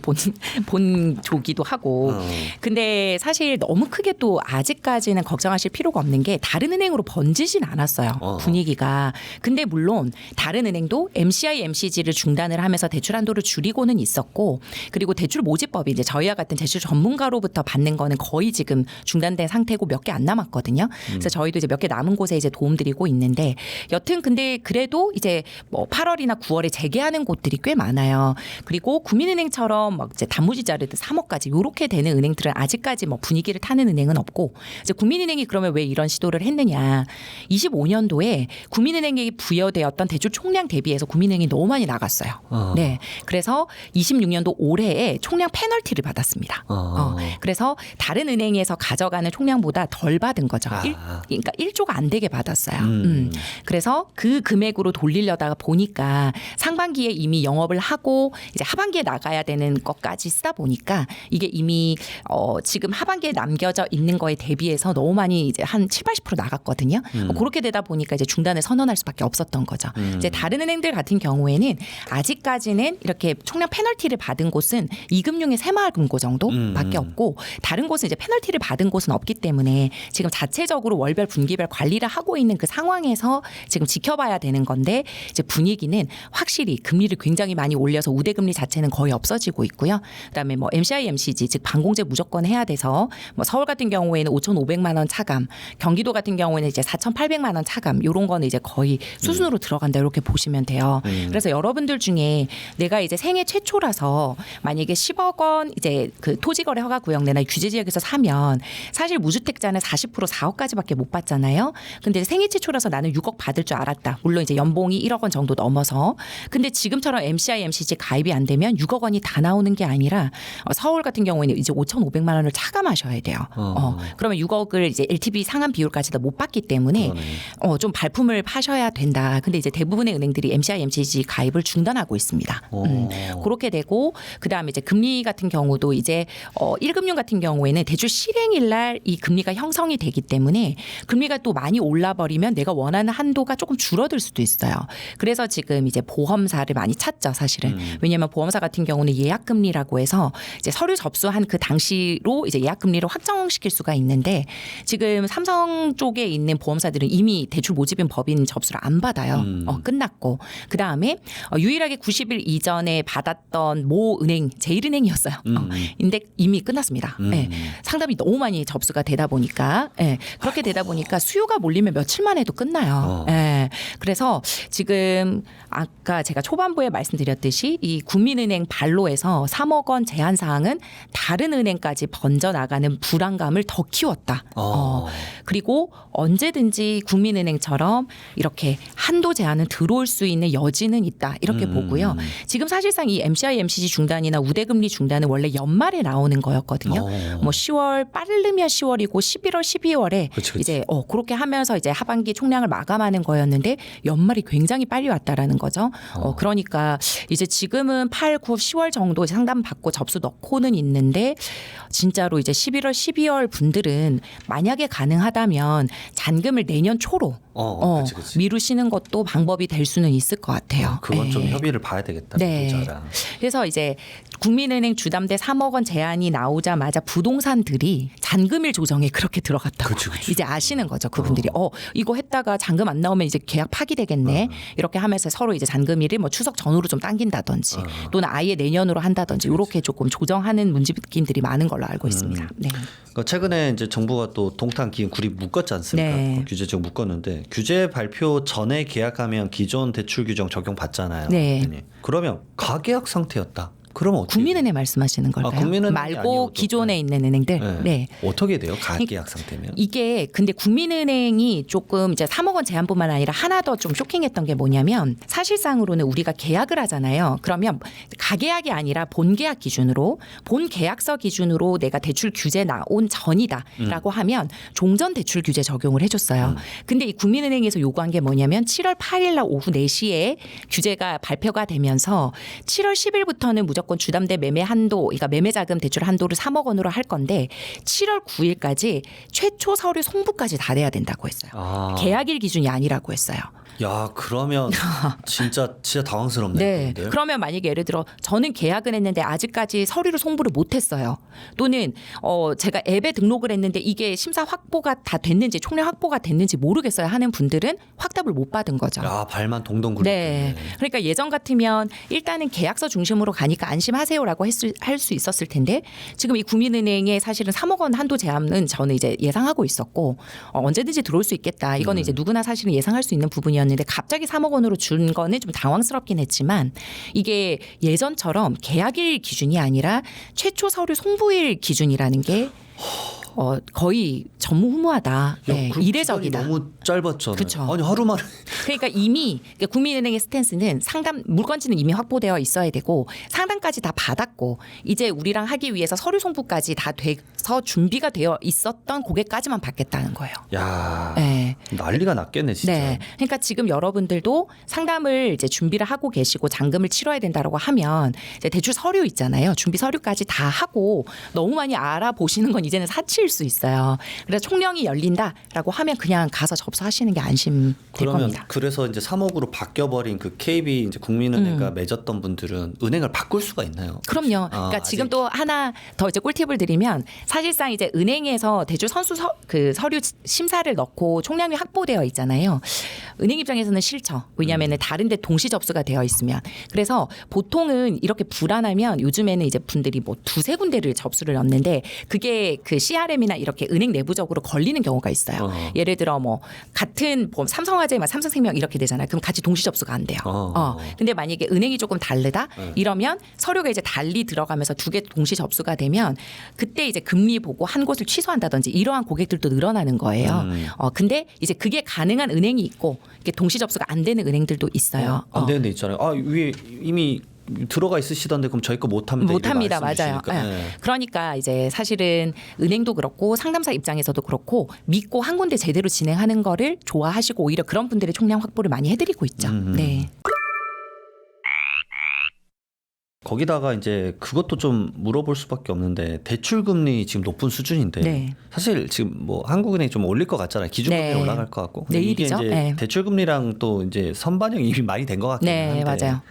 본조기도 하고 근데 사실 너무 크게 또 아직까지는 걱정하실 필요가 없는 게 다른 은행으로 번지진 않았어요. 분위기가. 근데 물론 다른 은행도 MCI, MCG를 중단을 하면서 대출 한도를 줄이고는 있었고 그리고 대출 모집법이 이제 저희와 같은 대출 전문가로부터 받는 거는 거의 지금 중단된 상태고 몇 개 안 남았거든요. 그래서 저희도 이제 몇 개 남은 곳에 이제 도움드리고 있는데 여튼 근데 그래도 이제 뭐 8월이나 9월에 재개하는 곳들이 꽤 많아요. 그리고 국민은행처럼 막 이제 단무지자를 3억까지 이렇게 되는 은행들은 아직까지 뭐 분위기를 타는 은행은 없고 이제 국민은행이 그러면 왜 이런 시도를 했느냐? 25년도에 국민은행에 부여되었던 대출 총량 대비해서 국민은행이 너무 많이 나갔어요. 네, 그래서 26년도 올해에 총량 페널티를 받았습니다. 그래서 다른 은행에서 가져가는 총량보다 덜 받은 거죠. 그러니까 1조가 안 되게 받았어요. 그래서 그 금액으로 돌리려다가 보니까 상반기에 이미 영업을 하고 이제 하반기에 나가야 되는 것까지 쓰다 보니까 이게 이미 지금 하반기에 남겨져 있는 거에 대비해서 너무 많이 이제 한 7-80% 나갔거든요. 그렇게 되다 보니까 이제 중단을 선언할 수밖에 없었던 거죠. 이제 다른 은행들 같은 경우에는 아직까지는 이렇게 총량 페널티를 받은 곳은 이금융의 새마을금고 정도밖에 없고 다른 곳은 이제 페널티를 받은 곳은 없기 때문에 지금 자체적으로 월별 분기별 관리를 하고 있는 그 상황에서 지금 지켜봐야 되는 건데 이제 분위기는 확실히 금리를 굉장히 많이 올려서 우대금리 자체는 거의 없어지고 있고요. 그다음에 뭐 MCI, MCG 즉 반공제 무조건 해야 돼서 뭐 서울 같은 경우에는 5,500만 원 차감, 경기도 같은 경우에는 이제 4,800만 원 차감 이런 거는 이제 거의 수순으로 들어간다 이렇게 보시면 돼요. 그래서 여러분들 중에 내가 이제 생애 최초라서 만약에 10억 원 이제 그 토지거래 허가 구역내나 규제 지역에서 사면 사실 무주택자는 40% 4억까지밖에 못 받잖아요. 근데 생애 최초라서 나는 6억 받을 줄 알았다. 물론 이제 연봉이 1억 원 정도 넘어서. 근데 지금처럼 MCI, MCG 가입이 안 되면 6억 원이 다 나오는 게 아니라 서울 같은 경우에는 이제 5,500만 원을 차감하셔야 돼요. 그러면 6억을 이제 LTV 상한 비율까지도 못 받기 때문에 좀 발품을 파셔야 된다. 근데 이제 대부분의 은행들이 MCI, MCG 가입을 중단하고 있습니다. 그렇게 되고 그다음에 이제 금리 같은 경우도 이제 1금융 같은 경우에는 대출 실행일 날 이 금리가 형성이 되기 때문에 금리가 또 많이 올라버리면 내가 원하는 한도가 조금 줄어들 수도 있어요. 그래서 지금 이제 보험사를 많이 찾죠, 사실은. 왜냐하면 보험사 같은 경우는 예약금리라고 해서 이제 서류 접수한 그 당시로 이제 예약금리를 확정시킬 수가 있는데 지금 삼성 쪽에 있는 보험사들은 이미 대출 모집인 법인 접수를 안 받아요. 끝났고 그 다음에 유일하게 90일 이전에 받았던 모 은행 제일은행이었어요. 근데 이미 끝났습니다. 네. 상담이 너무 많이 접수가 되다 보니까 그렇게 되다 보니까 수요가 몰리면 며칠만 해도 끝나요. 그래서 지금 아까 제가 초반부에 말씀드렸듯이 이 국민은행 발로에서 3억 원 제한 사항은 다른 은행까지 번져나가는 불안감을 더 키웠다. 그리고 언제든지 국민은행처럼 이렇게 한도 제한은 들어올 수 있는 여지는 있다. 이렇게 보고요. 지금 사실상 이 MCI, MCG 중단이나 우대금리 중단은 원래 연말에 나오는 되었거든요. 뭐 10월 빠르면 10월이고 11월, 12월에 그치. 이제 그렇게 하면서 이제 하반기 총량을 마감하는 거였는데 연말이 굉장히 빨리 왔다라는 거죠. 그러니까 이제 지금은 8, 9, 10월 정도 상담 받고 접수 넣고는 있는데 진짜로 이제 11월, 12월 분들은 만약에 가능하다면 잔금을 내년 초로 그치. 미루시는 것도 방법이 될 수는 있을 것 같아요. 그건 좀 네. 협의를 봐야 되겠다. 네. 보자랑. 그래서 이제 국민은행 주담대 3억 원 제한이 나오자마자 부동산들이 잔금일 조정에 그렇게 들어갔다고 그치. 이제 아시는 거죠. 그분들이 이거 했다가 잔금 안 나오면 이제 계약 파기되겠네. 이렇게 하면서 서로 이제 잔금일을 뭐 추석 전후로 좀 당긴다든지 또는 아예 내년으로 한다든지 이렇게 조금 조정하는 문집낌들이 많은 걸로 알고 있습니다. 네. 그러니까 최근에 이제 정부가 또 동탄 기흥 구립 묶었지 않습니까? 네. 규제적 묶었는데 규제 발표 전에 계약하면 기존 대출 규정 적용 받잖아요. 네. 그러면 가계약 상태였다. 그러면 어떻게 국민은행 말씀하시는 걸까요? 국민은행이 말고 아니어도. 기존에 있는 은행들. 네. 어떻게 돼요? 가계약 상태면? 이게 근데 국민은행이 조금 이제 3억 원 제한뿐만 아니라 하나 더 좀 쇼킹했던 게 뭐냐면 사실상으로는 우리가 계약을 하잖아요. 그러면 가계약이 아니라 본계약 기준으로 본 계약서 기준으로 내가 대출 규제 나온 전이다라고 하면 종전 대출 규제 적용을 해줬어요. 근데 이 국민은행에서 요구한 게 뭐냐면 7월 8일 날 오후 4시에 규제가 발표가 되면서 7월 10일부터는 무조건 주담대 매매 한도, 그러니까 매매 자금 대출 한도를 3억 원으로 할 건데 7월 9일까지 최초 서류 송부까지 다 돼야 된다고 했어요. 계약일 기준이 아니라고 했어요. 야, 그러면 진짜 당황스럽네요. 네. 그분들. 그러면 만약에 예를 들어 저는 계약은 했는데 아직까지 서류를 송부를 못했어요. 또는 제가 앱에 등록을 했는데 이게 심사 확보가 다 됐는지 총량 확보가 됐는지 모르겠어요 하는 분들은 확답을 못 받은 거죠. 야, 발만 동동 굴리네. 네. 그러니까 예전 같으면 일단은 계약서 중심으로 가니까 안심하세요라고 할 수 있었을 텐데 지금 이 국민은행의 사실은 3억 원 한도 제한은 저는 이제 예상하고 있었고 언제든지 들어올 수 있겠다. 이거는 이제 누구나 사실은 예상할 수 있는 부분이었는데 갑자기 3억 원으로 준 거는 좀 당황스럽긴 했지만 이게 예전처럼 계약일 기준이 아니라 최초 서류 송부일 기준이라는 게 거의 전무후무하다. 네, 그 이례적이다. 너무 짧았잖아요. 그쵸. 아니 하루 만에. 그러니까 이미 국민은행의 스탠스는 상담 물건지는 이미 확보되어 있어야 되고 상담까지 다 받았고 이제 우리랑 하기 위해서 서류 송부까지 다 돼서 준비가 되어 있었던 고객까지만 받겠다는 거예요. 야, 네. 난리가 났겠네 진짜. 네. 그러니까 지금 여러분들도 상담을 이제 준비를 하고 계시고 잔금을 치러야 된다라고 하면 이제 대출 서류 있잖아요. 준비 서류까지 다 하고 너무 많이 알아보시는 건 이제는 사치일 수 있어요. 그래서 총령이 열린다라고 하면 그냥 가서 접수하시는 게 안심될 그러면 겁니다. 그래서 이제 3억으로 바뀌어버린 그 KB 이제 국민은행과 맺었던 분들은 은행을 바꿀 수가 있나요? 그럼요. 그러니까 지금 아직. 또 하나 더 이제 꿀팁을 드리면 사실상 이제 은행에서 대출 선수 그 서류 심사를 넣고 총량이 확보되어 있잖아요. 은행 입장에서는 싫죠. 왜냐하면 다른 데 동시 접수가 되어 있으면. 그래서 보통은 이렇게 불안하면 요즘에는 이제 분들이 뭐 두세 군데를 접수를 넣는데 그게 그 CRM이나 이렇게 은행 내부적으로 걸리는 경우가 있어요. 예를 들어 뭐 같은 삼성화재만 삼성생명 이렇게 되잖아요. 그럼 같이 동시 접수가 안 돼요. 근데 만약에 은행이 조금 다르다 이러면 서류가 이제 달리 들어가면서 두 개 동시 접수가 되면 그때 이제 금리 보고 한 곳을 취소한다든지 이러한 고객들도 늘어나는 거예요. 근데 이제 그게 가능한 은행이 있고 이게 동시 접수가 안 되는 은행들도 있어요. 안 되는 데 있잖아요. 위에 이미 들어가 있으시던데 그럼 저희 거 못합니다. 못합니다. 맞아요. 네. 그러니까 이제 사실은 은행도 그렇고 상담사 입장에서도 그렇고 믿고 한 군데 제대로 진행하는 거를 좋아하시고 오히려 그런 분들의 총량 확보를 많이 해드리고 있죠. 네. 거기다가 이제 그것도 좀 물어볼 수밖에 없는데 대출 금리 지금 높은 수준인데 네. 사실 지금 뭐 한국은행이 좀 올릴 것 같잖아요. 기준금리 네. 올라갈 것 같고. 근데 이게 내일이죠. 이제 네. 대출 금리랑 또 이제 선반영이 이미 많이 된 것 같긴 네, 한데. 맞아요.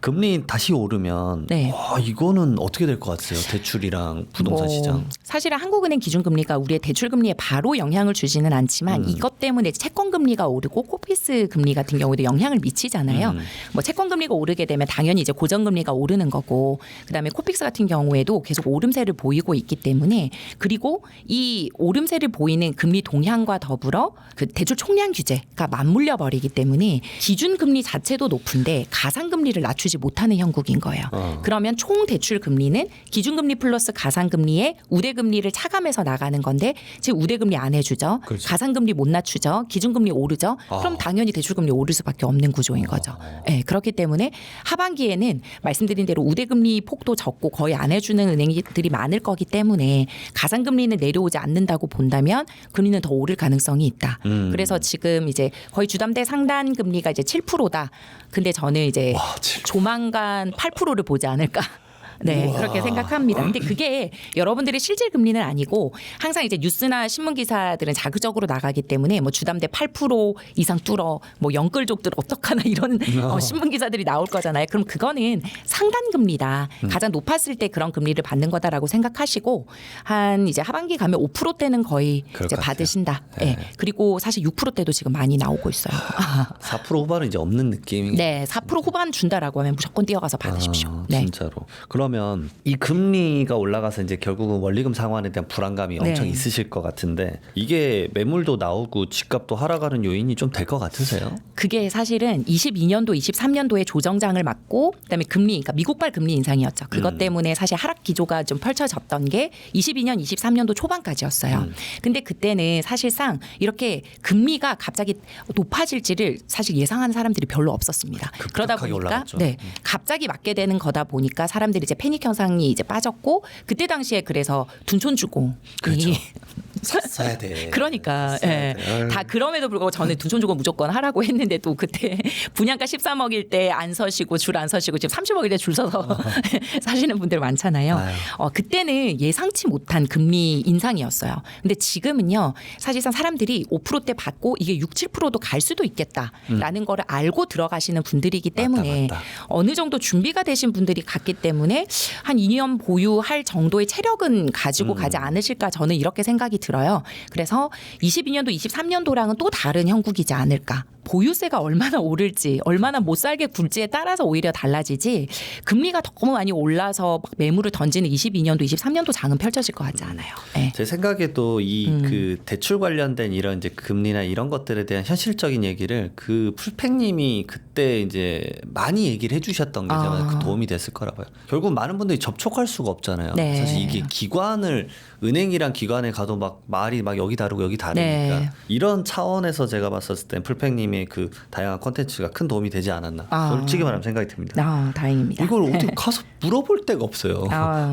금리 다시 오르면 네. 이거는 어떻게 될 것 같으세요? 대출이랑 부동산 시장. 사실은 한국은행 기준금리가 우리의 대출금리에 바로 영향을 주지는 않지만 이것 때문에 채권금리가 오르고 코피스 금리 같은 경우도 영향을 미치잖아요. 뭐 채권금리가 오르게 되면 당연히 이제 고정금리가 오르는 거고 그다음에 코픽스 같은 경우에도 계속 오름세를 보이고 있기 때문에 그리고 이 오름세를 보이는 금리 동향과 더불어 그 대출 총량 규제가 맞물려 버리기 때문에 기준금리 자체도 높은데 가상금리를 낮추지 못하는 형국인 거예요. 그러면 총 대출 금리는 기준금리 플러스 가상금리에 우대금리를 차감해서 나가는 건데 지금 우대금리 안 해주죠. 그렇죠. 가상금리 못 낮추죠. 기준금리 오르죠. 그럼 당연히 대출금리 오를 수밖에 없는 구조인 거죠. 네, 그렇기 때문에 하반기에는 말씀드린 대로 마찬가지로 우대금리 폭도 적고 거의 안 해주는 은행들이 많을 거기 때문에 가상금리는 내려오지 않는다고 본다면 금리는 더 오를 가능성이 있다. 그래서 지금 이제 거의 주담대 상단 금리가 이제 7%다. 근데 저는 이제 조만간 8%를 보지 않을까. 네, 우와. 그렇게 생각합니다. 근데 그게 여러분들의 실질 금리는 아니고 항상 이제 뉴스나 신문 기사들은 자극적으로 나가기 때문에 뭐 주담대 8% 이상 뚫어 뭐 영끌족들 어떡하나 이런 신문 기사들이 나올 거잖아요. 그럼 그거는 상단 금리다. 가장 높았을 때 그런 금리를 받는 거다라고 생각하시고 한 이제 하반기 가면 5%대는 거의 이제 받으신다. 네. 네. 그리고 사실 6%대도 지금 많이 나오고 있어요. 4% 후반은 이제 없는 느낌이. 네, 4% 후반 준다라고 하면 무조건 뛰어가서 받으십시오. 네. 진짜로. 그러면 이 금리가 올라가서 이제 결국은 원리금 상환에 대한 불안감이 엄청 있으실 것 같은데 이게 매물도 나오고 집값도 하락하는 요인이 좀 될 것 같으세요? 그게 사실은 22년도, 23년도에 조정장을 맞고 그다음에 금리, 그러니까 미국발 금리 인상이었죠. 그것 때문에 사실 하락 기조가 좀 펼쳐졌던 게 22년, 23년도 초반까지였어요. 근데 그때는 사실상 이렇게 금리가 갑자기 높아질지를 사실 예상하는 사람들이 별로 없었습니다. 그러다 보니까 올라갔죠. 네, 갑자기 맞게 되는 거다 보니까 사람들이 이제 패닉 현상이 이제 빠졌고 그때 당시에 그래서 둔촌주공이 그렇죠. 샀어야 돼. 그러니까 예. 다 그럼에도 불구하고 저는 둔촌주공 무조건 하라고 했는데 또 그때 분양가 13억일 때 안 서시고 줄 안 서시고 지금 30억일 때 줄 서서 사시는 분들 많잖아요. 그때는 예상치 못한 금리 인상이었어요. 근데 지금은요. 사실상 사람들이 5%대 받고 이게 6, 7%도 갈 수도 있겠다라는 거를 알고 들어가시는 분들이기 때문에 맞다. 어느 정도 준비가 되신 분들이 갔기 때문에 한 2년 보유할 정도의 체력은 가지고 가지 않으실까 저는 이렇게 생각이 들어요. 그래서 22년도, 23년도랑은 또 다른 형국이지 않을까. 보유세가 얼마나 오를지 얼마나 못 살게 굴지에 따라서 오히려 달라지지 금리가 너무 많이 올라서 막 매물을 던지는 22년도 23년도 장은 펼쳐질 것 같지 않아요. 네. 제 생각에도 이 그 대출 관련된 이런 이제 금리나 이런 것들에 대한 현실적인 얘기를 그 풀팽님이 그때 이제 많이 얘기를 해주셨던 게 그 도움이 됐을 거라 봐요. 결국 많은 분들이 접촉할 수가 없잖아요. 네. 사실 이게 기관을 은행이랑 기관에 가도 막 말이 막 여기 다르고 여기 다르니까 네. 이런 차원에서 제가 봤었을 땐 풀팽님의 그 다양한 콘텐츠가 큰 도움이 되지 않았나 솔직히 말하면 생각이 듭니다. 다행입니다. 이걸 어디 가서 물어볼 데가 없어요.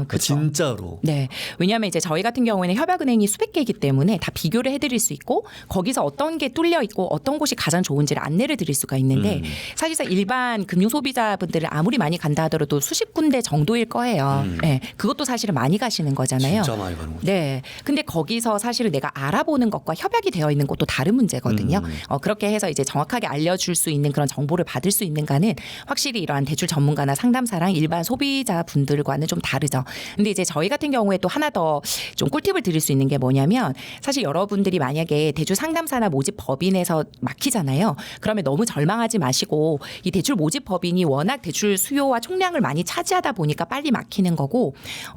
그렇죠. 진짜로. 네, 왜냐하면 이제 저희 같은 경우에는 협약은행이 수백 개이기 때문에 다 비교를 해드릴 수 있고 거기서 어떤 게 뚫려 있고 어떤 곳이 가장 좋은지를 안내를 드릴 수가 있는데 사실상 일반 금융 소비자분들을 아무리 많이 간다 하더라도 수십 군데 정도일 거예요. 네, 그것도 사실은 많이 가시는 거잖아요. 진짜 많이 가는 거죠. 네, 근데 거기서 사실은 내가 알아보는 것과 협약이 되어 있는 것도 다른 문제거든요. 그렇게 해서 이제 정확하게 알려줄 수 있는 그런 정보를 받을 수 있는가는 확실히 이러한 대출 전문가나 상담사랑 일반 소비자분들과는 좀 다르죠. 근데 이제 저희 같은 경우에 또 하나 더 좀 꿀팁을 드릴 수 있는 게 뭐냐면 사실 여러분들이 만약에 대출 상담사나 모집 법인에서 막히잖아요. 그러면 너무 절망하지 마시고 이 대출 모집 법인이 워낙 대출 수요와 총량을 많이 차지하다 보니까 빨리 막히는 거고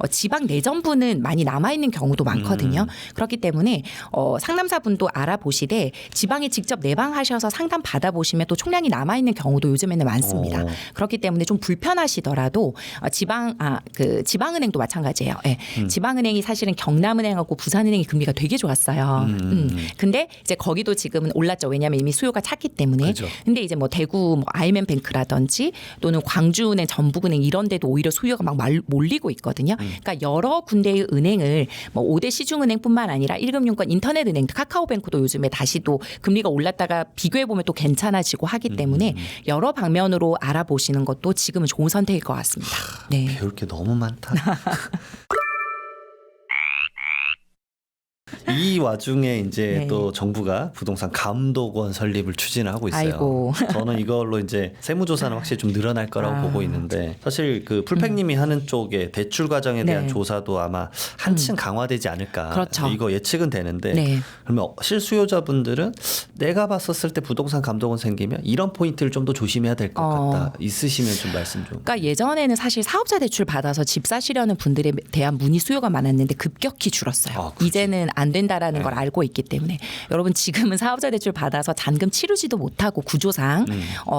지방 내전부는 많이 남아있는 경우도 많거든요. 그렇기 때문에 상담사분도 알아보시되 지방에 직접 내방하셔서 상담 받아보시면 또 총량이 남아있는 경우도 요즘에는 많습니다. 그렇기 때문에 좀 불편하시더라도 지방은행도 마찬가지예요. 네. 지방은행이 사실은 경남은행하고 부산은행이 금리가 되게 좋았어요. 근데 이제 거기도 지금은 올랐죠. 왜냐하면 이미 수요가 찼기 때문에. 그렇죠. 근데 이제 뭐 대구 뭐 IMB뱅크라든지 또는 광주은행, 전북은행 이런 데도 오히려 수요가 막 몰리고 있거든요. 그러니까 여러 군데의 은행을 뭐 5대 시중은행뿐만 아니라 1금융권 인터넷은행, 카카오뱅크도 요즘에 다시 또 금리가 올랐다가 비교해 보면 또 괜찮아지고 하기 때문에 여러 방면으로 알아보시는 것도 지금은 좋은 선택일 것 같습니다. 네. 배울 게 너무 많다. 이 와중에 이제 또 정부가 부동산 감독원 설립을 추진하고 있어요. 아이고. 저는 이걸로 이제 세무조사는 확실히 좀 늘어날 거라고 보고 있는데 사실 그 풀팽님이 하는 쪽에 대출 과정에 대한 조사도 아마 한층 강화되지 않을까. 그렇죠. 이거 예측은 되는데 그러면 실수요자분들은 내가 봤었을 때 부동산 감독원 생기면 이런 포인트를 좀 더 조심해야 될 것 같다. 있으시면 좀 말씀 좀. 그러니까 예전에는 사실 사업자 대출 받아서 집 사시려는 분들에 대한 문의 수요가 많았는데 급격히 줄었어요. 이제는 안 된다라는 걸 알고 있기 때문에 여러분 지금은 사업자 대출 받아서 잔금 치르지도 못하고 구조상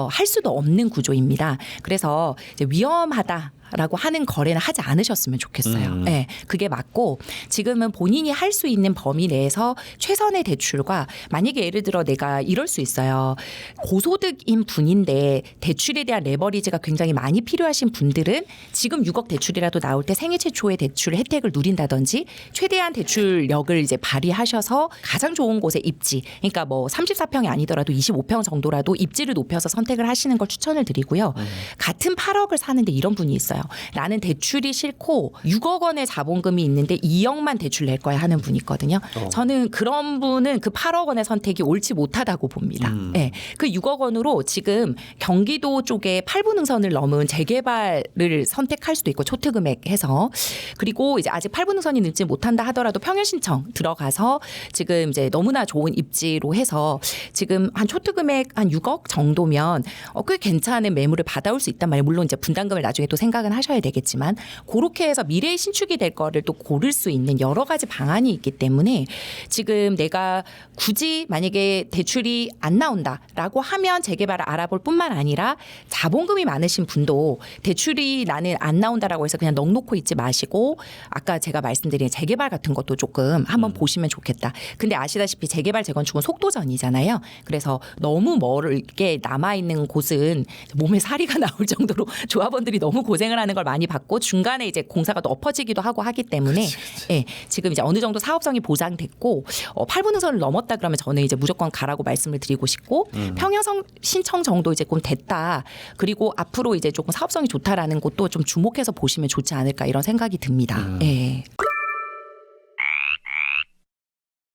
할 수도 없는 구조입니다. 그래서 이제 위험하다. 라고 하는 거래는 하지 않으셨으면 좋겠어요. 네, 그게 맞고 지금은 본인이 할 수 있는 범위 내에서 최선의 대출과 만약에 예를 들어 내가 이럴 수 있어요. 고소득인 분인데 대출에 대한 레버리지가 굉장히 많이 필요하신 분들은 지금 6억 대출이라도 나올 때 생애 최초의 대출 혜택을 누린다든지 최대한 대출력을 이제 발휘하셔서 가장 좋은 곳에 입지. 그러니까 뭐 34평이 아니더라도 25평 정도라도 입지를 높여서 선택을 하시는 걸 추천을 드리고요. 같은 8억을 사는데 이런 분이 있어요. 나는 대출이 싫고 6억 원의 자본금이 있는데 2억만 대출 낼 거야 하는 분이 있거든요. 저는 그런 분은 그 8억 원의 선택이 옳지 못하다고 봅니다. 네. 그 6억 원으로 지금 경기도 쪽에 8분 능선을 넘은 재개발을 선택할 수도 있고 초특금액 해서 그리고 이제 아직 8분 능선이 넘지 못한다 하더라도 평연 신청 들어가서 지금 이제 너무나 좋은 입지로 해서 지금 한 초특금액 한 6억 정도면 꽤 괜찮은 매물을 받아올 수 있단 말이에요. 물론 이제 분담금을 나중에 또 생각은 하셔야 되겠지만 그렇게 해서 미래의 신축이 될 거를 또 고를 수 있는 여러 가지 방안이 있기 때문에 지금 내가 굳이 만약에 대출이 안 나온다라고 하면 재개발을 알아볼 뿐만 아니라 자본금이 많으신 분도 대출이 나는 안 나온다라고 해서 그냥 넋 놓고 있지 마시고 아까 제가 말씀드린 재개발 같은 것도 조금 한번 보시면 좋겠다. 근데 아시다시피 재개발 재건축은 속도전이잖아요. 그래서 너무 멀게 남아있는 곳은 몸에 사리가 나올 정도로 조합원들이 너무 고생을 하는 걸 많이 봤고 중간에 이제 공사가 또 엎어지기도 하고 하기 때문에 예, 지금 이제 어느 정도 사업성이 보장됐고 8분 능선을 넘었다 그러면 저는 이제 무조건 가라고 말씀을 드리고 싶고 평형 신청 정도 이제 좀 됐다. 그리고 앞으로 이제 조금 사업성이 좋다라는 곳도 좀 주목해서 보시면 좋지 않을까 이런 생각이 듭니다. 예.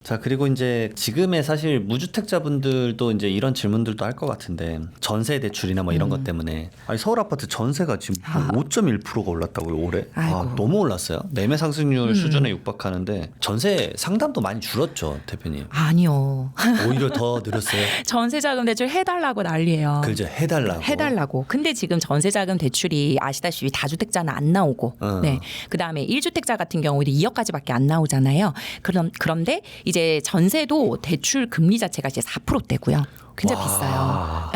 자, 그리고 이제 지금의 사실 무주택자분들도 이제 이런 질문들도 할 것 같은데 전세 대출이나 뭐 이런 것 때문에 아니 서울 아파트 전세가 지금 5.1%가 올랐다고요, 올해? 아, 너무 올랐어요. 매매 상승률 수준에 육박하는데 전세 상담도 많이 줄었죠, 대표님. 아니요. 오히려 더 늘었어요. 전세자금 대출 해달라고 난리예요. 그죠, 해달라고. 근데 지금 전세자금 대출이 아시다시피 다주택자는 안 나오고, 네. 그 다음에 1주택자 같은 경우에도 2억까지밖에 안 나오잖아요. 그런데 이제 전세도 대출 금리 자체가 이제 4%대고요. 굉장히 비싸요.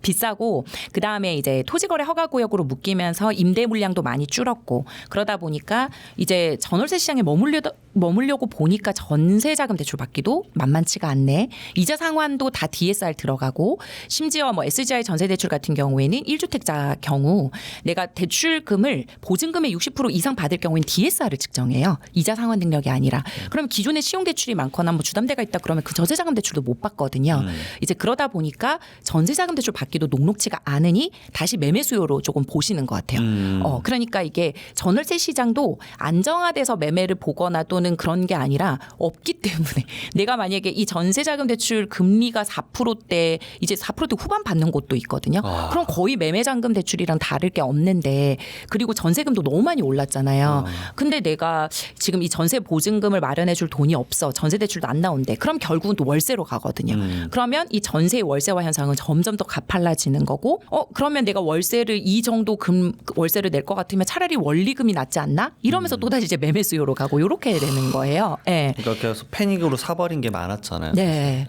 비싸고 그다음에 이제 토지거래 허가구역으로 묶이면서 임대 물량도 많이 줄었고 그러다 보니까 이제 전월세 시장에 머물려고 보니까 전세자금 대출 받기도 만만치가 않네. 이자 상환도 다 DSR 들어가고 심지어 뭐 SGI 전세대출 같은 경우에는 1주택자 경우 내가 대출금을 보증금의 60% 이상 받을 경우에는 DSR을 측정해요. 이자 상환 능력이 아니라. 그럼 기존에 시용대출이 많거나 뭐 주담대가 있다 그러면 그 전세자금 대출도 못 받거든요. 이제 그러다 보니까 전세자금 대출 받기도 녹록치가 않으니 다시 매매 수요로 조금 보시는 것 같아요. 그러니까 이게 전월세 시장도 안정화돼서 매매를 보거나 또는 그런 게 아니라 없기 때문에 내가 만약에 이 전세자금 대출 금리가 4%대 이제 4%대 후반 받는 곳도 있거든요. 그럼 거의 매매자금 대출이랑 다를 게 없는데 그리고 전세금도 너무 많이 올랐잖아요. 근데 내가 지금 이 전세 보증금을 마련해 줄 돈이 없어. 전세 대출도 안 나온대. 그럼 결국은 또 월세로 가거든요. 그러면 이 전세의 월세화 현상은 점점 더 가팔라지는 거고 그러면 내가 월세를 이 정도 월세를 낼 것 같으면 차라리 원리금이 낫지 않나? 이러면서 또다시 이제 매매 수요로 가고 이렇게 되는 거예요. 네. 그러니까 계속 패닉으로 사버린 게 많았잖아요. 네.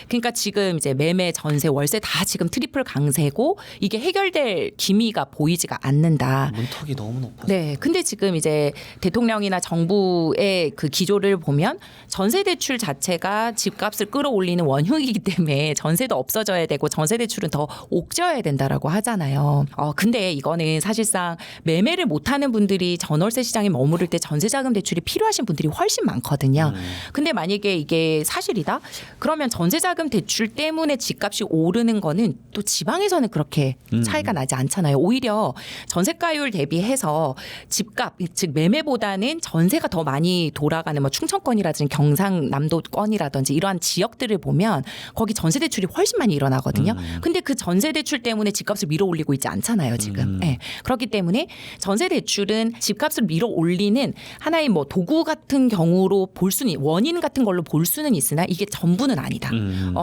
그러니까 지금 이제 매매, 전세, 월세 다 지금 트리플 강세고 이게 해결될 기미가 보이지가 않는다. 문턱이 너무 높아서. 네. 근데 지금 이제 대통령이나 정부의 그 기조를 보면 전세 대출 자체가 집값을 끌어올리는 원흉이기 때문에 전세도 없어져야 되고 전세 대출은 더 옥죄어야 된다라고 하잖아요. 근데 이거는 사실상 매매를 못하는 분들이 전월세 시장에 머무를 때 전세자금 대출이 필요하신 분들이 훨씬 많거든요. 근데 만약에 이게 사실이다? 그러면 전세자금 대출 때문에 집값이 오르는 거는 또 지방에서는 그렇게 차이가 나지 않잖아요. 오히려 전세가율 대비해서 집값, 즉 매매보다는 전세가 더 많이 돌아가는 뭐 충청권이라든지 경상남도권이라든지 이러한 지역들을 보면 거기 전세 대출이 훨씬 많이 일어나거든요. 근데 그 전세 대출 때문에 집값을 밀어 올리고 있지 않잖아요, 지금. 네. 그렇기 때문에 전세 대출은 집값을 밀어 올리는 하나의 뭐 도구 같은 경우로 볼 수는 원인 같은 걸로 볼 수는 있으나 이게 전부는 아니다.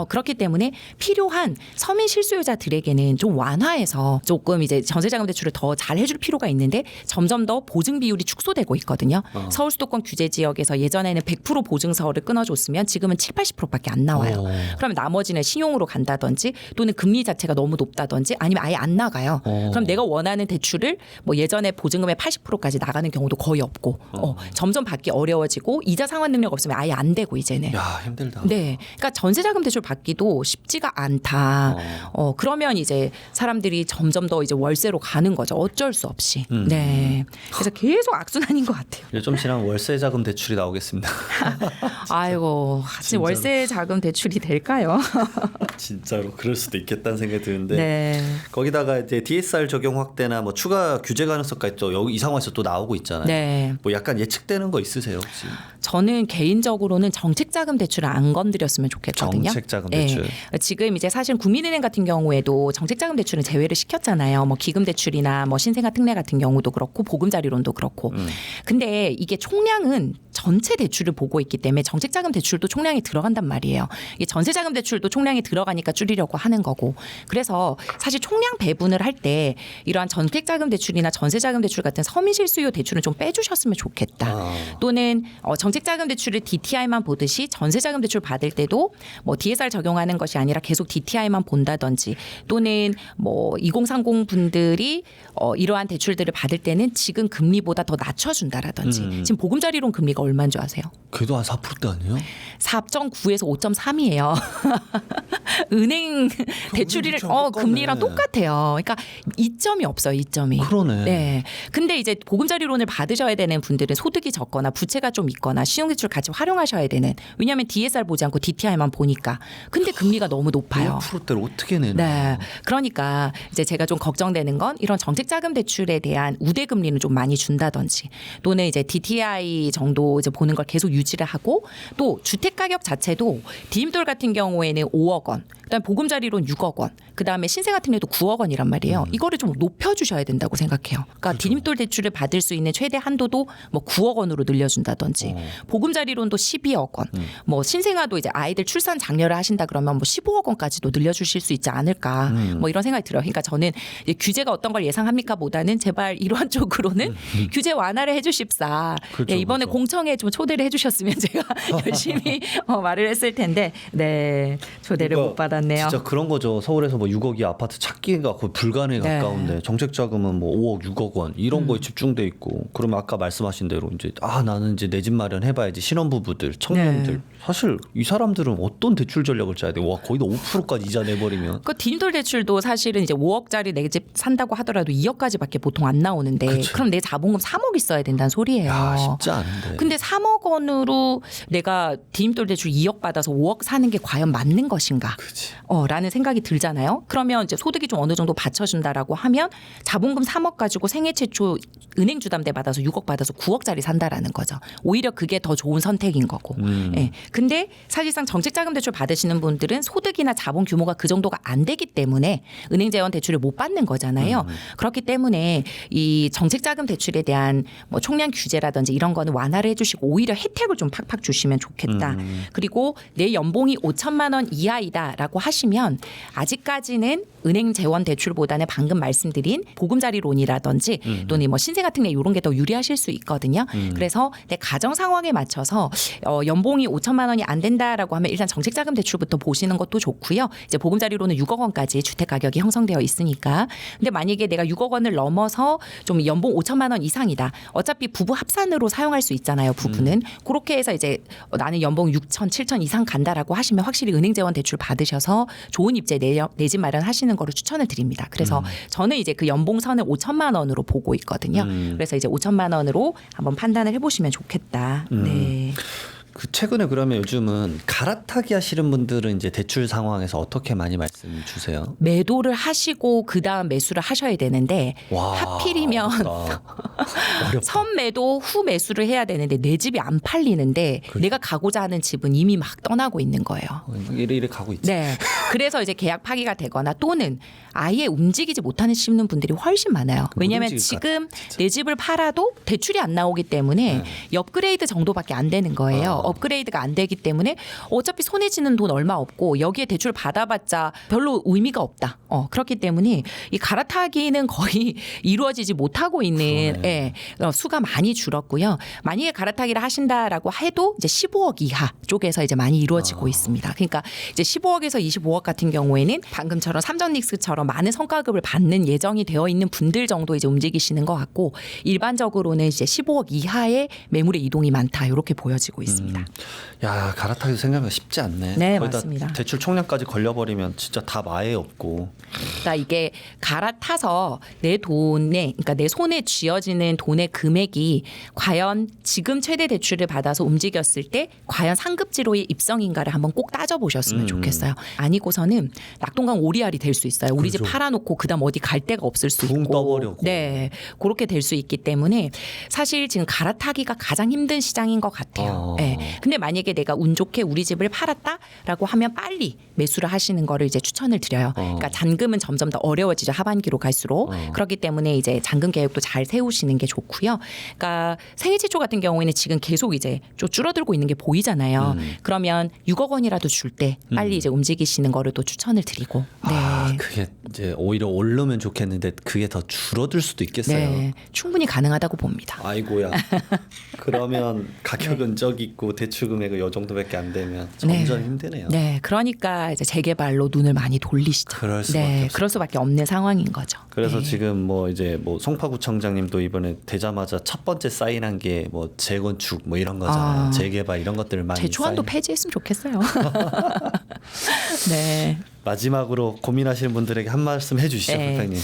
그렇기 때문에 필요한 서민 실수요자들에게는 좀 완화해서 조금 이제 전세자금 대출을 더 잘 해줄 필요가 있는데 점점 더 보증 비율이 축소되고 있거든요. 서울 수도권 규제 지역에서 예전에는 100% 보증서를 끊어줬으면 지금은 7, 80%밖에 안 나와요. 그러면 나머지는 신용 신용으로 간다든지 또는 금리 자체가 너무 높다든지 아니면 아예 안 나가요. 그럼 내가 원하는 대출을 뭐 예전에 보증금의 80%까지 나가는 경우도 거의 없고 점점 받기 어려워지고 이자 상환 능력 없으면 아예 안 되고 이제는. 야, 힘들다. 네, 그러니까 전세자금 대출 받기도 쉽지가 않다. 그러면 이제 사람들이 점점 더 이제 월세로 가는 거죠. 어쩔 수 없이. 네, 그래서 계속 악순환인 것 같아요. 이제 좀 지나면 월세 자금 대출이 나오겠습니다. 아이고, 지금 월세 자금 대출이 될까요? 진짜로 그럴 수도 있겠다는 생각이 드는데 네. 거기다가 이제 DSR 적용 확대나 뭐 추가 규제 가능성까지 또 여기 이 상황에서 또 나오고 있잖아요. 네. 뭐 약간 예측되는 거 있으세요 혹시? 저는 개인적으로는 정책자금 대출을 안 건드렸으면 좋겠거든요. 정책자금 대출. 네. 지금 이제 사실 국민은행 같은 경우에도 정책자금 대출은 제외를 시켰잖아요. 뭐 기금 대출이나 뭐 신생아 특례 같은 경우도 그렇고 보금자리론도 그렇고. 근데 이게 총량은 전체 대출을 보고 있기 때문에 정책자금 대출도 총량이 들어간단 말이에요. 이게 전세자금 대출도 총량이 들어가니까 줄이려고 하는 거고. 그래서 사실 총량 배분을 할 때 이러한 정책자금 대출이나 전세자금 대출 같은 서민실수요 대출은 좀 빼주셨으면 좋겠다. 또는 정책자금 대출을 DTI만 보듯이 전세자금 대출 받을 때도 뭐 DSR 적용하는 것이 아니라 계속 DTI만 본다든지 또는 뭐 2030 분들이 이러한 대출들을 받을 때는 지금 금리보다 더 낮춰준다라든지 지금 보금자리론 금리가 얼마인 줄 아세요? 그래도 한 4%대 아니에요? 4.9에서 5.3이에요. 은행 대출이를 금리랑 똑같아요. 그러니까 이점이 없어요. 이점이. 그러네. 네. 근데 이제 보금자리론을 받으셔야 되는 분들은 소득이 적거나 부채가 좀 있거나 신용대출 같이 활용하셔야 되는. 왜냐하면 DSR 보지 않고 DTI만 보니까. 근데 금리가 너무 높아요. 5%대를 어떻게 내는? 네. 그러니까 이제 제가 좀 걱정되는 건 이런 정책자금 대출에 대한 우대 금리는 좀 많이 준다든지 또는 이제 DTI 정도 이제 보는 걸 계속 유지를 하고 또 주택 가격 자체도 디딤돌 같은 경우에는 5억 원, 그다음에 보금자리론 6억 원, 그다음에 신생아 특례도 9억 원이란 말이에요. 이거를 좀 높여주셔야 된다고 생각해요. 그러니까 그렇죠. 디딤돌 대출을 받을 수 있는 최대 한도도 뭐 9억 원으로 늘려준다든지 보금자리론도 12억 원, 뭐 신생아도 이제 아이들 출산 장려를 하신다 그러면 뭐 15억 원까지도 늘려주실 수 있지 않을까 뭐 이런 생각이 들어요. 그러니까 저는 이제 규제가 어떤 걸 예상합니까 보다는 제발 이러한 쪽으로는 규제 완화를 해주십사. 그렇죠, 네, 이번에 그렇죠. 공청회 좀 초대를 해주셨으면 제가 열심히 말을 했을 텐데 네 초대를 못 받았네요. 진짜 그런 거죠. 서울에서 뭐 6억이 아파트 찾기가 거의 불가능에 네. 가까운데 정책 자금은 뭐 5억, 6억 원 이런 거에 집중돼 있고 그러면 아까 말씀하신 대로 이제 나는 이제 내 집 마련해봐야지 신혼부부들, 청년들 네. 사실 이 사람들은 어떤 대출 전략을 짜야 돼? 와 거의 다 5%까지 이자 내버리면. 그 디딤돌 대출도 사실은 이제 5억짜리 내 집 산다고 하더라도 2억까지밖에 보통 안 나오는데 그쵸. 그럼 내 자본금 3억 있어야 된다는 소리예요. 야 쉽지 않은데. 근데 3억 원으로 내가 디딤돌 대출 2억 받아서 5억 사는 게 과연 맞는 것인가? 그치. 라는 생각이 들잖아요. 그러면 이제 소득이 좀 어느 정도 받쳐준다라고 하면 자본금 3억 가지고 생애 최초 은행 주담대 받아서 6억 받아서 9억짜리 산다라는 거죠. 오히려 그게 더 좋은 선택인 거고. 예. 근데 사실상 정책자금 대출 받으시는 분들은 소득이나 자본 규모가 그 정도가 안 되기 때문에 은행 재원 대출을 못 받는 거잖아요. 그렇기 때문에 이 정책자금 대출에 대한 뭐 총량 규제라든지 이런 거는 완화를 해주시고 오히려 혜택을 좀 팍팍 주시면 좋겠다. 그리고 내 연봉이 5천만 원 이하이다라고 하시면 아직까지는 은행 재원 대출보다는 방금 말씀드린 보금자리론이라든지 또는 뭐 신생아 특례 이런 게 더 유리하실 수 있거든요. 그래서 내 가정 상황에 맞춰서 연봉이 5천만 원이 안 된다라고 하면 일단 정책자금 대출부터 보시는 것도 좋고요. 이제 보금자리론은 6억 원까지 주택 가격이 형성되어 있으니까. 근데 만약에 내가 6억 원을 넘어서 좀 연봉 5천만 원 이상이다. 어차피 부부 합산으로 사용할 수 있잖아요. 부부는. 그렇게 해서 이제 나는 연봉 6천, 7천 이상 간다라고 하시면 확실히 은행 재원 대출 받으셔서 좋은 입재 내 집 마련하시는 거를 추천을 드립니다. 그래서 저는 이제 그 연봉선을 5천만 원으로 보고 있거든요. 그래서 이제 5천만 원으로 한번 판단을 해보시면 좋겠다. 네. 그 최근에 그러면 요즘은 갈아타기 하시는 분들은 이제 대출 상황에서 어떻게 많이 말씀 주세요? 매도를 하시고 그 다음 매수를 하셔야 되는데 와, 하필이면 어렵다. 선매도 후 매수를 해야 되는데 내 집이 안 팔리는데 내가 가고자 하는 집은 이미 막 떠나고 있는 거예요. 이래 가고 있지. 네. 그래서 이제 계약 파기가 되거나 또는 아예 움직이지 못하는 씹는 분들이 훨씬 많아요. 왜냐하면 움직일 것 지금 내 집을 팔아도 대출이 안 나오기 때문에 업그레이드 정도밖에 안 되는 거예요. 업그레이드가 안 되기 때문에 어차피 손에 쥐는 돈 얼마 없고 여기에 대출 받아봤자 별로 의미가 없다. 그렇기 때문에 이 갈아타기는 거의 이루어지지 못하고 있는 수가 많이 줄었고요. 만약에 갈아타기를 하신다라고 해도 이제 15억 이하 쪽에서 이제 많이 이루어지고 있습니다. 그러니까 이제 15억에서 25억 같은 경우에는 방금처럼 삼전닉스처럼 많은 성과급을 받는 예정이 되어 있는 분들 정도 이제 움직이시는 것 같고 일반적으로는 이제 15억 이하의 매물의 이동이 많다 이렇게 보여지고 있습니다. 야 갈아타기 생각하면 쉽지 않네. 네, 거기다 맞습니다. 대출 총량까지 걸려버리면 진짜 답 아예 없고. 그러니까 이게 갈아타서 내 돈에, 그러니까 내 손에 쥐어지는 돈의 금액이 과연 지금 최대 대출을 받아서 움직였을 때 과연 상급지로의 입성인가를 한번 꼭 따져보셨으면 좋겠어요. 아니고서는 낙동강 오리알이 될 수 있어요. 우리 집 그렇죠. 팔아놓고 그다음 어디 갈 데가 없을 수 붕 있고. 떠버려고. 네, 그렇게 될 수 있기 때문에 사실 지금 갈아타기가 가장 힘든 시장인 것 같아요. 네. 근데 만약에 내가 운 좋게 우리 집을 팔았다라고 하면 빨리 매수를 하시는 거를 이제 추천을 드려요. 그러니까 잔금은 점점 더 어려워지죠. 하반기로 갈수록. 그렇기 때문에 이제 잔금 계획도 잘 세우시는 게 좋고요. 그러니까 생애지초 같은 경우에는 지금 계속 이제 좀 줄어들고 있는 게 보이잖아요. 그러면 6억 원이라도 줄 때 빨리 이제 움직이시는 거를 또 추천을 드리고. 네. 그게 이제 오히려 오르면 좋겠는데 그게 더 줄어들 수도 있겠어요. 네. 충분히 가능하다고 봅니다. 아이고야. 그러면 가격은 저기 있고 대출 금액은 요 정도밖에 안 되면 점점 힘드네요. 네, 그러니까 이제 재개발로 눈을 많이 돌리시죠. 그럴 수밖에 없어요. 그럴 수밖에 없는 상황인 거죠. 그래서 네. 지금 뭐 이제 뭐 송파구청장님도 이번에 되자마자 첫 번째 사인한 게 뭐 재건축 뭐 이런 거잖아요. 재개발 이런 것들을 많이 제초안도 사인. 폐지했으면 좋겠어요. 네. 마지막으로 고민하시는 분들에게 한 말씀 해주시죠, 네. 부장님.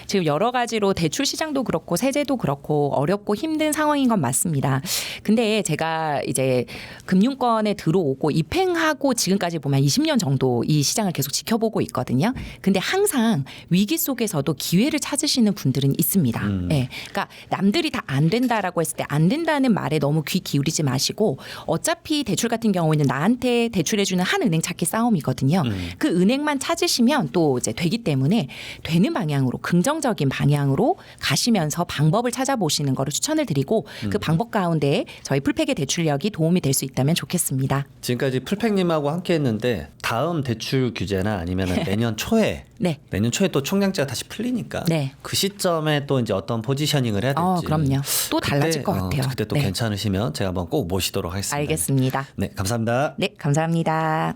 지금 여러 가지로 대출 시장도 그렇고 세제도 그렇고 어렵고 힘든 상황인 건 맞습니다. 근데 제가 이제 금융권에 들어오고 입행하고 지금까지 보면 20년 정도 이 시장을 계속 지켜보고 있거든요. 근데 항상 위기 속에서도 기회를 찾으시는 분들은 있습니다. 네. 그러니까 남들이 다 안 된다라고 했을 때 안 된다는 말에 너무 귀 기울이지 마시고 어차피 대출 같은 경우에는 나한테 대출해주는 한 은행 찾기 싸움이거든요. 그 은행만 찾으시면 또 이제 되기 때문에 되는 방향으로 긍정적인 방향으로 가시면서 방법을 찾아보시는 거를 추천을 드리고 그 방법 가운데 저희 풀팩의 대출력이 도움이 될 수 있다면 좋겠습니다. 지금까지 풀팩님하고 함께했는데 다음 대출 규제나 아니면 내년 초에 네. 내년 초에 또 총량제가 다시 풀리니까 네. 그 시점에 또 이제 어떤 포지셔닝을 해야 될지 그럼요. 또 달라질 것 같아요. 그때 또 네. 괜찮으시면 제가 한번 꼭 모시도록 하겠습니다. 알겠습니다. 네, 감사합니다. 네, 감사합니다.